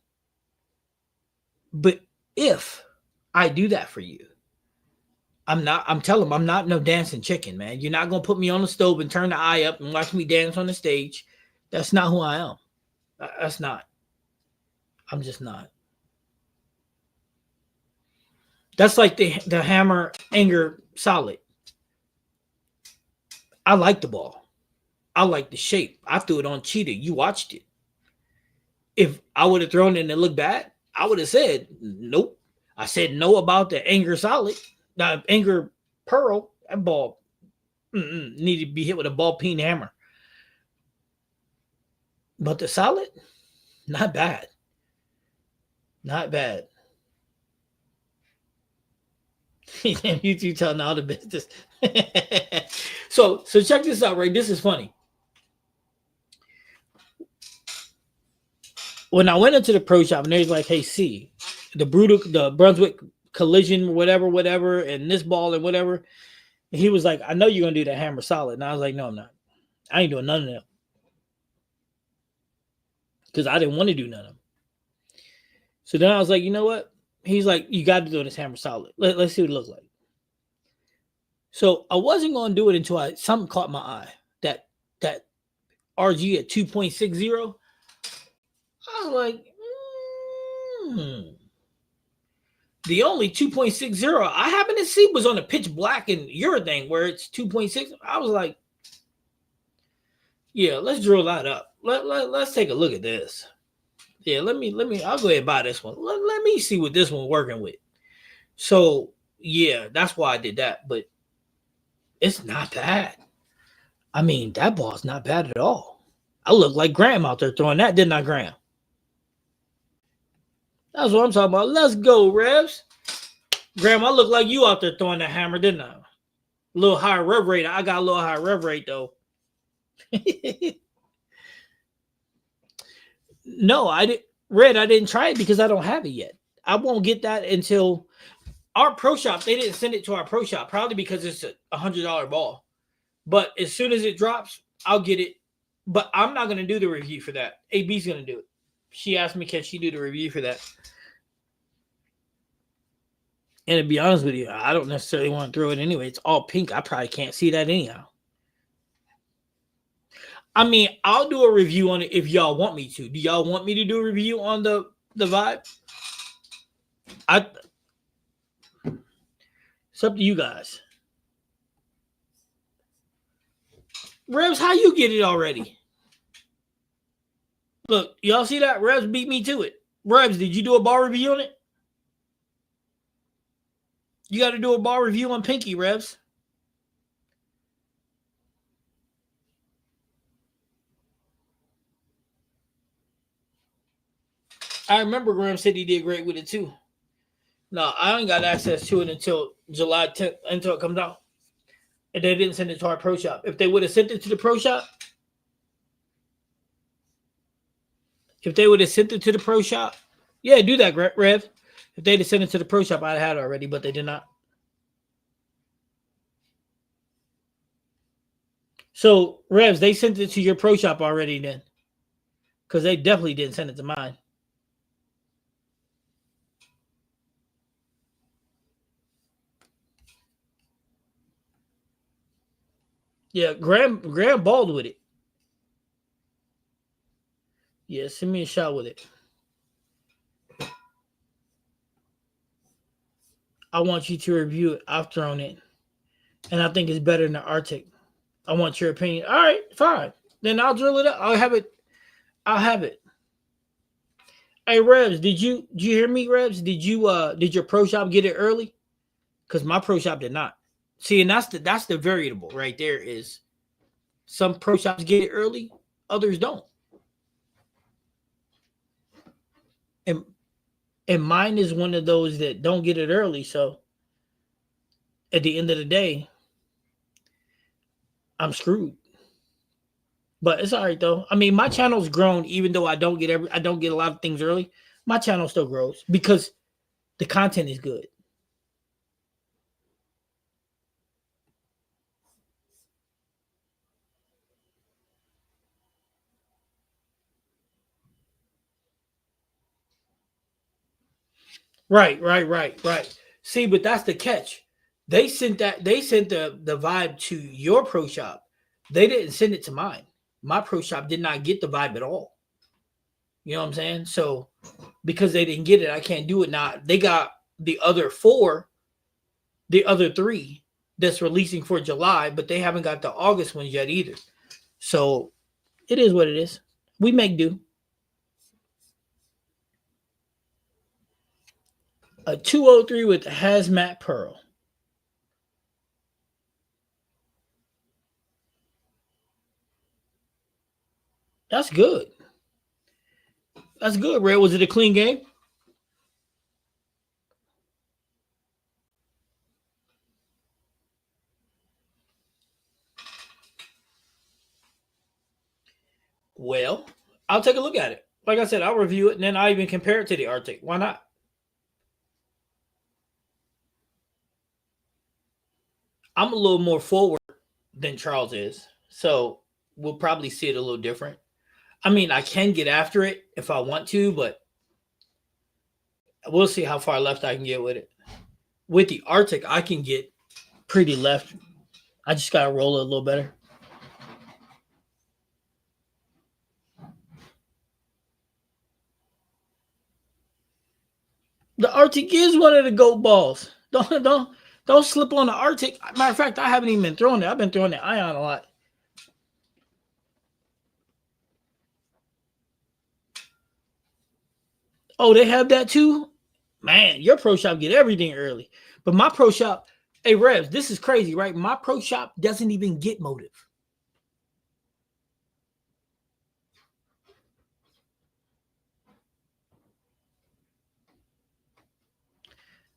But if I do that for you, I'm telling them I'm not no dancing chicken, man. You're not going to put me on the stove and turn the eye up and watch me dance on the stage. That's not who I am. That's not. I'm just not. That's like the hammer anger solid. I like the ball. I like the shape. I threw it on Cheetah. You watched it. If I would have thrown it and it looked bad, I would have said nope. I said no about the anger solid. The anger pearl. That ball needed to be hit with a ball peen hammer. But the solid, not bad. Not bad. You two telling all the business. So check this out, Ray. This is funny. When I went into the pro shop and they was like, hey, see, the Brunswick collision, whatever, and this ball and whatever. And he was like, I know you're going to do that hammer solid. And I was like, no, I'm not. I ain't doing none of them. Because I didn't want to do none of them. So then I was like, you know what? He's like, you got to do this hammer solid. Let's see what it looks like. So I wasn't going to do it until something caught my eye. That RG at 2.60. I was like, The only 2.60 I happened to see was on the pitch black and urethane where it's 2.6. I was like, yeah, let's drill that up. Let's take a look at this. Yeah, let me. I'll go ahead and buy this one. Let me see what this one's working with. So yeah, that's why I did that. But it's not bad. I mean, that ball's not bad at all. I look like Graham out there throwing that, didn't I, Graham? That's what I'm talking about. Let's go, Revs. Graham, I look like you out there throwing that hammer, didn't I? A little higher rev rate. I got a little higher rev rate, though. No, I didn't try it because I don't have it yet. I won't get that until our pro shop. They didn't send it to our pro shop, probably because it's a $100 ball. But as soon as it drops, I'll get it. But I'm not going to do the review for that. AB's going to do it. She asked me, can she do the review for that? And to be honest with you, I don't necessarily want to throw it anyway. It's all pink. I probably can't see that anyhow. I mean, I'll do a review on it if y'all want me to. Do y'all want me to do a review on the vibe? It's up to you guys. Revs, how you get it already? Look, y'all see that? Revs beat me to it. Revs, did you do a bar review on it? You got to do a bar review on Pinky, Revs. I remember Graham said he did great with it too. No, I ain't got access to it until July 10th, until it comes out. And they didn't send it to our pro shop. If they would have sent it to the pro shop, yeah, do that, Rev. If they'd have sent it to the pro shop, I'd have had it already, but they did not. So, Revs, they sent it to your pro shop already then. Because they definitely didn't send it to mine. Yeah, Graham balled with it. Yeah, send me a shot with it. I want you to review it. I've thrown it. And I think it's better than the Arctic. I want your opinion. All right, fine. Then I'll drill it up. I'll have it. Hey, Revs, did you hear me, Revs? Did your pro shop get it early? Because my pro shop did not. See, and that's the variable right there is Some pro shops get it early, others don't. And and mine is one of those that don't get it early. So at the end of the day, I'm screwed. But it's all right though. I mean, my channel's grown even though I don't get a lot of things early. My channel still grows because the content is good. Right. See, but that's the catch. They sent the vibe to your pro shop. They didn't send it to mine. My pro shop did not get the vibe at all. You know what I'm saying? So because they didn't get it, I can't do it now. They got the other three that's releasing for July, but they haven't got the August ones yet either. So it is what it is. We make do. A 203 with hazmat pearl. That's good. That's good, Red. Was it a clean game? Well, I'll take a look at it. Like I said, I'll review it and then I'll even compare it to the Arctic. Why not? I'm a little more forward than Charles is. So we'll probably see it a little different. I mean, I can get after it if I want to, but we'll see how far left I can get with it. With the Arctic, I can get pretty left. I just got to roll it a little better. The Arctic is one of the GOAT balls. Don't slip on the Arctic. Matter of fact, I haven't even been throwing it. I've been throwing the Ion a lot. Oh, they have that too? Man, your pro shop get everything early. But my pro shop, hey Revs, this is crazy, right? My pro shop doesn't even get motive.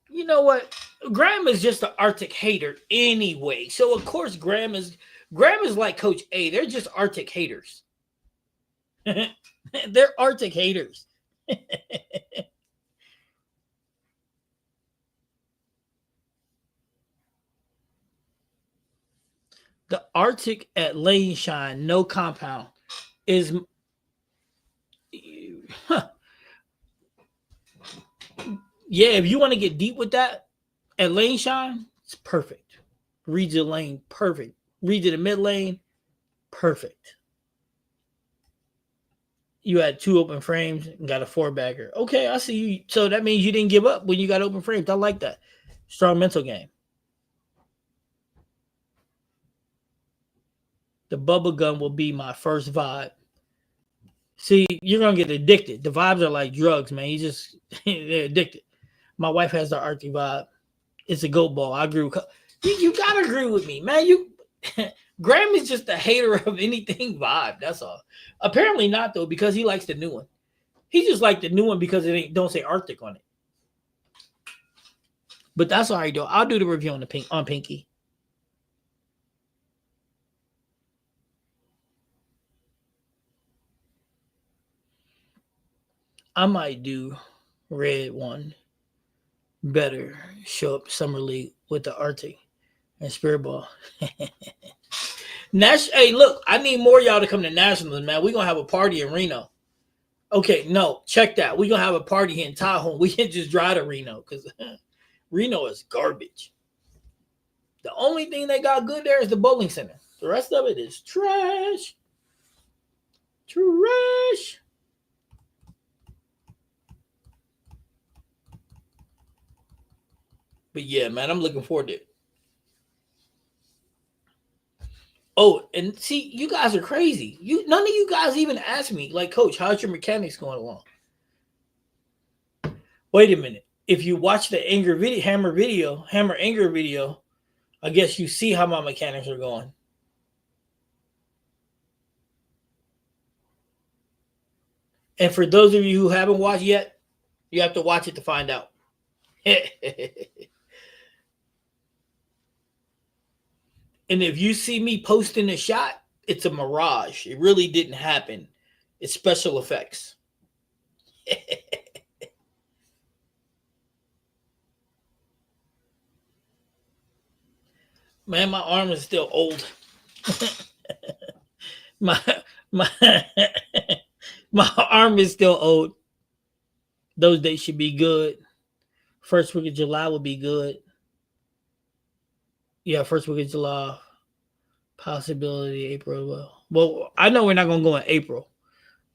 You know what? Graham is just an Arctic hater anyway. So of course Graham is like Coach A. They're just Arctic haters. They're Arctic haters. The Arctic at Lane Shine, no compound, is huh. Yeah, if you want to get deep with that, at Lane Shine, it's perfect. Reads the lane, perfect. Reads the mid lane, perfect. You had 2 open frames and got a 4-bagger. Okay, I see you. So that means you didn't give up when you got open frames. I like that. Strong mental game. The bubble gum will be my first vibe. See, you're gonna get addicted. The vibes are like drugs, man. You just they're addicted. My wife has the Arctic vibe. It's a goat ball. I agree. You gotta agree with me, man. You Graham is just a hater of anything vibe. That's all. Apparently not though, because he likes the new one. He just liked the new one because it ain't don't say Arctic on it. But that's all right though. I'll do the review on Pinky. I might do red one better. Show up summer league with the Arctic and Spirit Ball. Hey, look, I need more of y'all to come to Nationals, man. We're gonna have a party in Reno. Okay, no, check that. We're gonna have a party here in Tahoe. We can't just drive to Reno because Reno is garbage. The only thing they got good there is the bowling center. The rest of it is trash. Trash. But yeah, man, I'm looking forward to it. Oh, and see, you guys are crazy. None of you guys even asked me, like, Coach, how's your mechanics going along? Wait a minute. If you watch the Hammer Anger video, I guess you see how my mechanics are going. And for those of you who haven't watched yet, you have to watch it to find out. And if you see me posting a shot, it's a mirage. It really didn't happen. It's special effects. Man, my arm is still old. my my my arm is still old. Those days should be good. First week of July would be good. Yeah, first week of July. Possibility April. Well, I know we're not gonna go in April,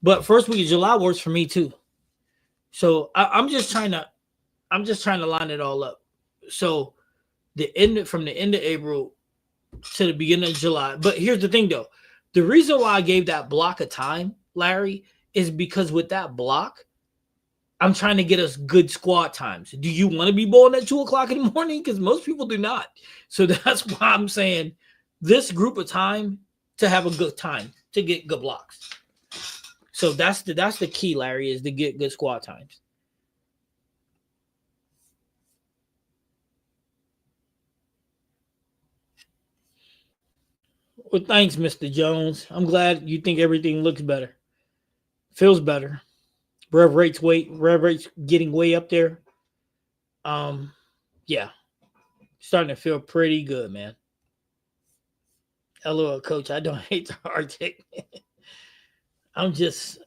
but first week of July works for me too. So I'm just trying to line it all up. So from the end of April to the beginning of July. But here's the thing though. The reason why I gave that block of time, Larry, is because with that block, I'm trying to get us good squat times. Do you want to be bowling at 2:00 in the morning? Because most people do not. So that's why I'm saying this group of time to have a good time, to get good blocks. So that's the key, Larry, is to get good squat times. Well, thanks, Mr. Jones. I'm glad you think everything looks better, feels better. Rev rates getting way up there. Yeah, starting to feel pretty good, man. LOL, coach. I don't hate the Arctic. I'm just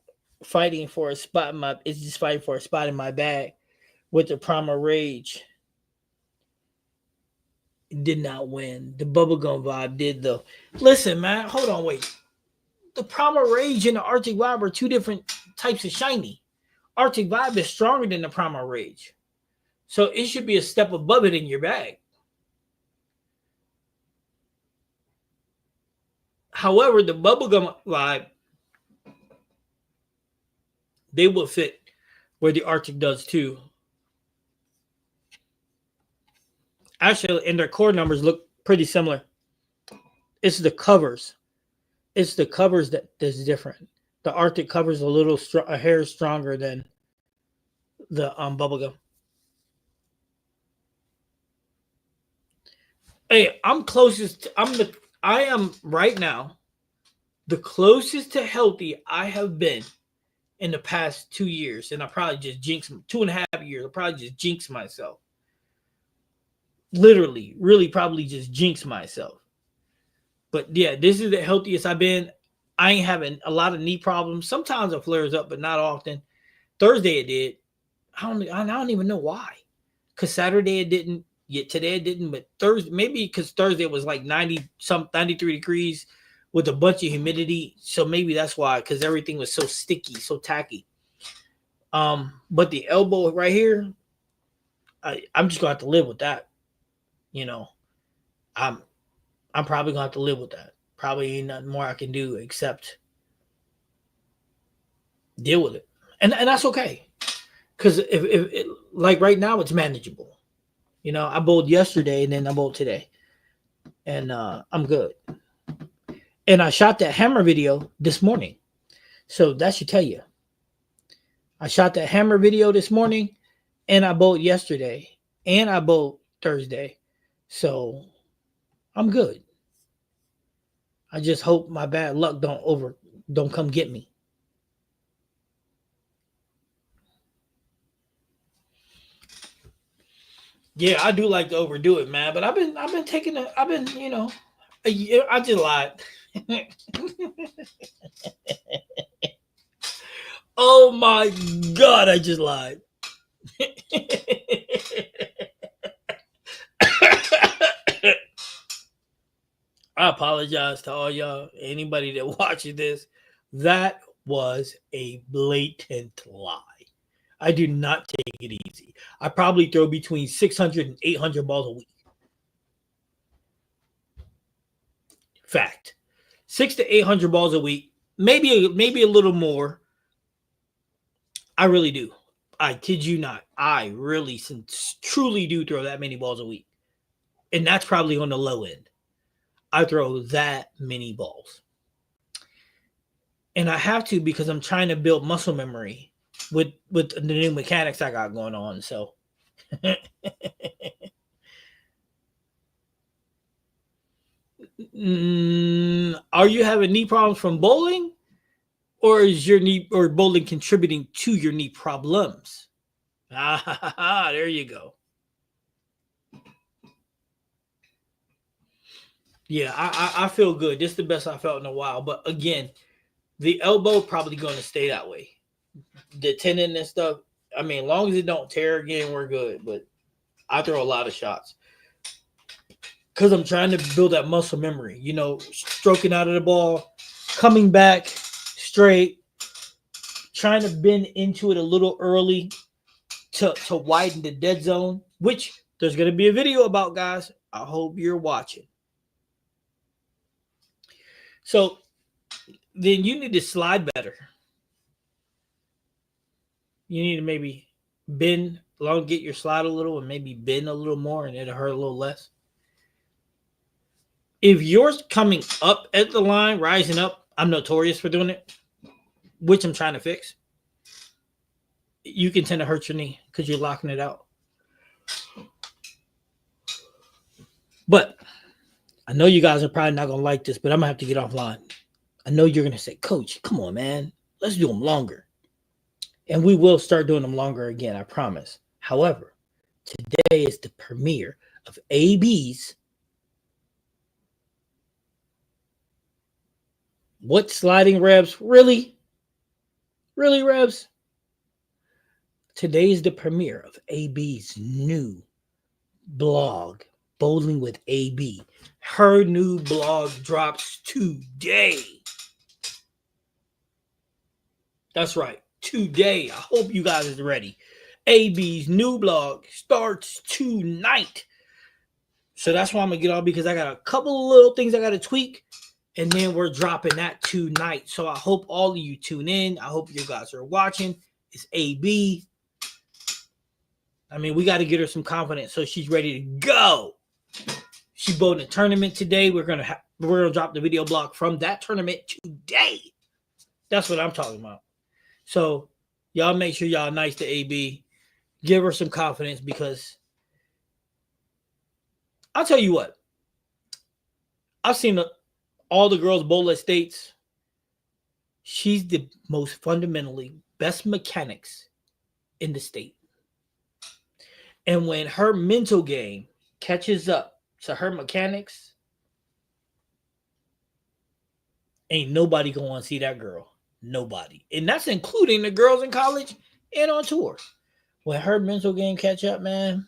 fighting for a spot in my. It's just fighting for a spot in my bag with the Primal Rage. Did not win. The bubblegum vibe did though. Listen, man, hold on, wait. The Primal Rage and the Arctic Vibe are two different types of shiny. Arctic Vibe is stronger than the Primal Rage. So it should be a step above it in your bag. However, the bubblegum vibe, they will fit where the Arctic does too. Actually, and their core numbers look pretty similar. It's the covers. It's the covers that's different. The Arctic covers a hair stronger than the bubblegum. Hey, I am right now the closest to healthy I have been in the past 2 years, and I probably just jinxed 2.5 years. I probably just jinxed myself. Literally, really, probably just jinxed myself. But yeah, this is the healthiest I've been. I ain't having a lot of knee problems. Sometimes it flares up, but not often. Thursday it did. I don't even know why. Because Saturday it didn't. Yet today it didn't. But Thursday, maybe because Thursday was like 93 degrees with a bunch of humidity. So maybe that's why. Because everything was so sticky, so tacky. But the elbow right here, I'm just gonna have to live with that. You know, I'm probably gonna have to live with that. Probably ain't nothing more I can do except deal with it, and that's okay. Because if like right now it's manageable. I bowled yesterday and then I bowled today, and I'm good. And I shot that hammer video this morning, so that should tell you. I shot that hammer video this morning, and I bowled yesterday, and I bowled Thursday, so I'm good. I just hope my bad luck don't come get me. Yeah, I do like to overdo it, man. But I've been taking I just lied. Oh my god, I just lied. I apologize to all y'all, anybody that watches this. That was a blatant lie. I do not take it easy. I probably throw between 600 and 800 balls a week. Fact. 600 to 800 balls a week. Maybe a little more. I really do. I kid you not. I really truly do throw that many balls a week. And that's probably on the low end. I throw that many balls. And I have to because I'm trying to build muscle memory with the new mechanics I got going on. So are you having knee problems from bowling, or is your knee or bowling contributing to your knee problems? There you go. Yeah, I feel good. This is the best I felt in a while. But again, the elbow probably going to stay that way. The tendon and stuff. I mean, as long as it don't tear again, we're good. But I throw a lot of shots because I'm trying to build that muscle memory. You know, stroking out of the ball, coming back straight, trying to bend into it a little early to widen the dead zone, which there's going to be a video about, guys. I hope you're watching. So then you need to slide better. You need to maybe bend along, get your slide a little, and maybe bend a little more, and it'll hurt a little less. If you're coming up at the line, rising up, I'm notorious for doing it, which I'm trying to fix. You can tend to hurt your knee because you're locking it out. But I know you guys are probably not going to like this, but I'm going to have to get offline. I know you're going to say, Coach, come on, man. Let's do them longer. And we will start doing them longer again, I promise. However, today is the premiere of AB's What Sliding Rebs? Really? Really, Rebs? Today is the premiere of AB's new blog, Bowling with AB. Her new blog drops today. That's right, today. I hope you guys are ready. AB's new blog starts tonight. So that's why I'm going to get on, because I got a couple of little things I got to tweak, and then we're dropping that tonight. So I hope all of you tune in. I hope you guys are watching. It's AB. I mean, we got to get her some confidence so she's ready to go. She bowled in a tournament today. We're gonna drop the video blog from that tournament today. That's what I'm talking about. So y'all make sure y'all nice to AB. Give her some confidence, because I'll tell you what. I've seen all the girls bowl at states. She's the most fundamentally best mechanics in the state. And when her mental game catches up to her mechanics, ain't nobody going to see that girl. Nobody. And that's including the girls in college and on tour. When her mental game catch up, man,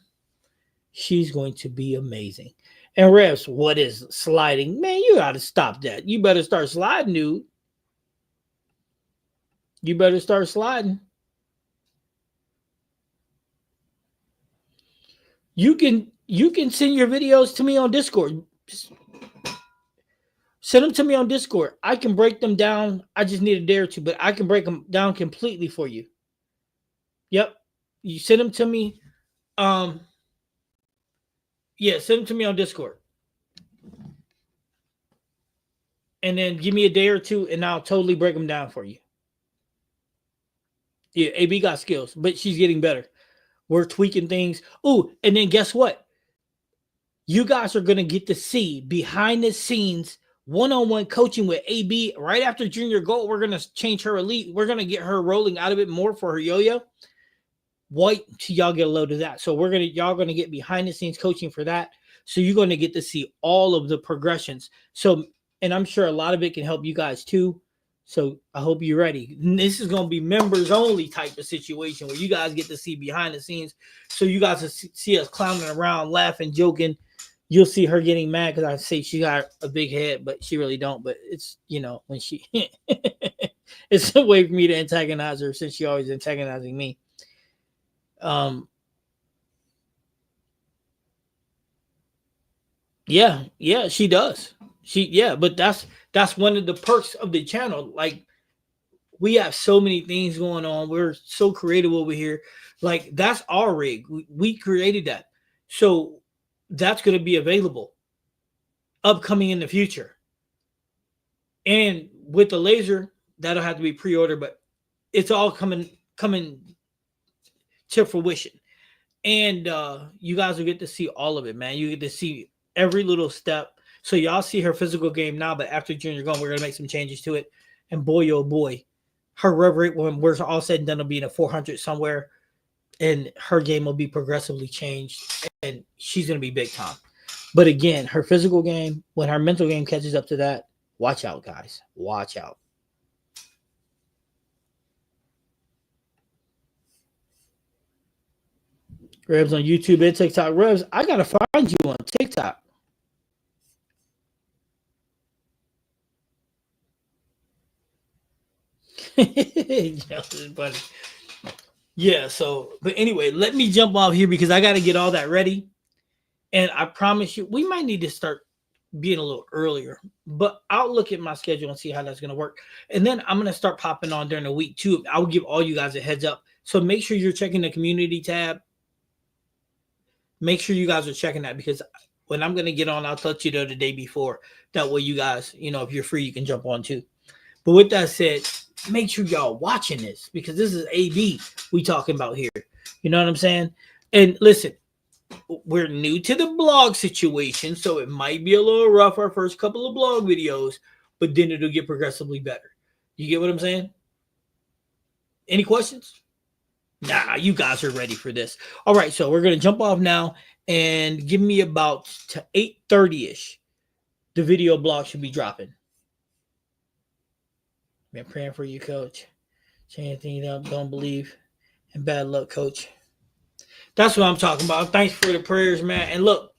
she's going to be amazing. And Revs, what is sliding? Man, you got to stop that. You better start sliding, dude. You better start sliding. You can send your videos to me on Discord. Send them to me on Discord. I can break them down. I just need a day or two, but I can break them down completely for you. Yep. You send them to me. Send them to me on Discord. And then give me a day or two, and I'll totally break them down for you. Yeah, AB got skills, but she's getting better. We're tweaking things. Oh, and then guess what? You guys are going to get to see behind the scenes one-on-one coaching with AB right after junior gold. We're going to change her elite. We're going to get her rolling out of it more for her yo-yo. Wait till y'all get a load of that. So y'all going to get behind the scenes coaching for that. So you're going to get to see all of the progressions. So, and I'm sure a lot of it can help you guys too. So I hope you're ready. This is going to be members only type of situation where you guys get to see behind the scenes. So you guys will see us clowning around, laughing, joking. You'll see her getting mad because I say she got a big head, but she really don't. But it's, when she, it's a way for me to antagonize her, since she always antagonizing me. Yeah, she does. But that's one of the perks of the channel. Like, we have so many things going on. We're so creative over here. Like, that's our rig. We created that. So that's going to be available upcoming in the future. And with the laser, that'll have to be pre-ordered, but it's all coming to fruition. And you guys will get to see all of it, man. You get to see every little step. So y'all see her physical game now, but after Junior gone, we're gonna make some changes to it. And boy, oh boy, her rev rate when we're all said and done will be in a 400 somewhere, and her game will be progressively changed, and she's gonna be big time. But again, her physical game, when her mental game catches up to that, watch out, guys. Watch out. Rebs on YouTube and TikTok. Rebs, I gotta find you on TikTok. Yeah, so but anyway, let me jump off here because I gotta get all that ready. And I promise you, we might need to start being a little earlier, but I'll look at my schedule and see how that's gonna work. And then I'm gonna start popping on during the week too. I'll give all you guys a heads up. So make sure you're checking the community tab. Make sure you guys are checking that because when I'm going to get on, I'll touch you there the day before. That way you guys, if you're free, you can jump on too. But with that said, make sure y'all watching this because this is AB we talking about here. You know what I'm saying? And listen, we're new to the blog situation, so it might be a little rough our first couple of blog videos, but then it'll get progressively better. You get what I'm saying? Any questions? Nah, you guys are ready for this. All right, so we're going to jump off now and give me about to 8:30-ish. The video blog should be dropping. Been praying for you, coach. Change things up, don't believe, and bad luck, coach. That's what I'm talking about. Thanks for the prayers, man. And look,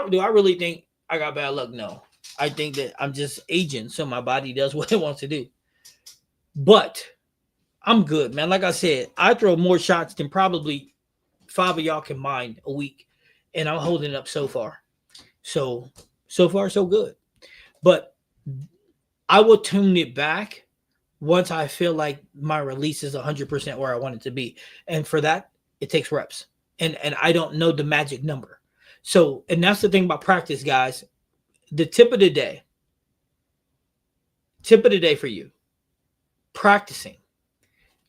do I really think I got bad luck? No. I think that I'm just aging, so my body does what it wants to do. But I'm good, man. Like I said, I throw more shots than probably 5 of y'all combined a week, and I'm holding it up so far. So far, so good. But I will tune it back once I feel like my release is 100% where I want it to be. And for that, it takes reps. And I don't know the magic number. So, and that's the thing about practice, guys. The tip of the day for you, practicing.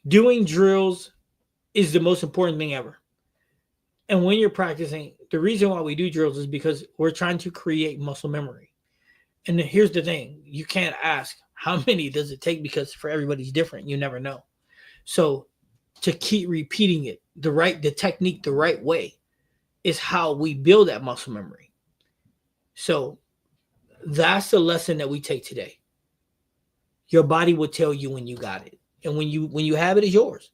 Doing drills is the most important thing ever. And when you're practicing, the reason why we do drills is because we're trying to create muscle memory. And here's the thing. You can't ask how many does it take because for everybody's different. You never know. So to keep repeating it, the technique, the right way is how we build that muscle memory. So that's the lesson that we take today. Your body will tell you when you got it. And when you have it, it's yours.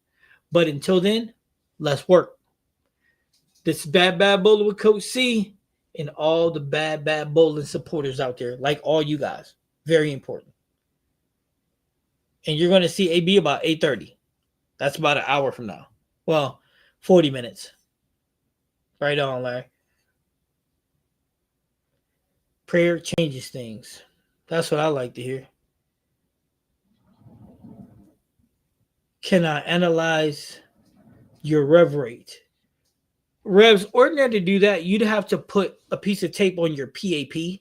But until then, let's work. This is Bad Bowling with Coach C and all the Bad Bowling supporters out there, like all you guys. Very important. And you're going to see AB about 8:30. That's about an hour from now. Well, 40 minutes. Right on, Larry. Prayer changes things. That's what I like to hear. Can I analyze your rev rate? Revs, ordinary to do that, you'd have to put a piece of tape on your PAP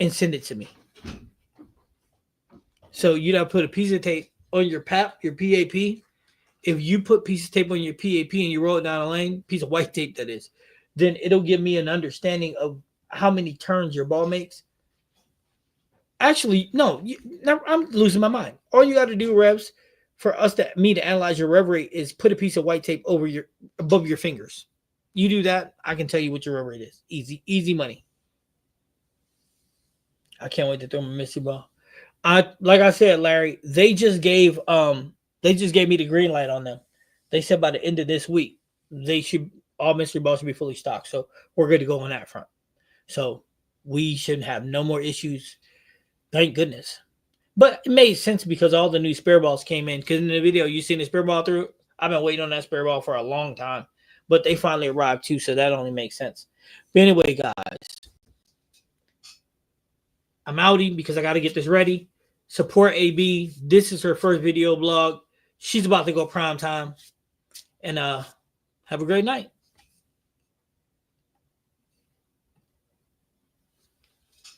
and send it to me. So you'd have to put a piece of tape on your PAP. If you put piece of tape on your PAP and you roll it down a lane, piece of white tape that is, then it'll give me an understanding of how many turns your ball makes. Actually, no, I'm losing my mind. All you got to do, Revs, for me to analyze your rev rate is put a piece of white tape above your fingers. You do that, I can tell you what your rev rate is. Easy money. I can't wait to throw my mystery ball. Like I said, Larry, they just gave me the green light on them. They said by the end of this week, all mystery balls should be fully stocked. So we're good to go on that front. So we shouldn't have no more issues. Thank goodness. But it made sense because all the new spare balls came in. Because in the video, you seen the spare ball through. I've been waiting on that spare ball for a long time. But they finally arrived too, so that only makes sense. But anyway, guys, I'm outie because I got to get this ready. Support AB. This is her first video blog. She's about to go prime time. And have a great night.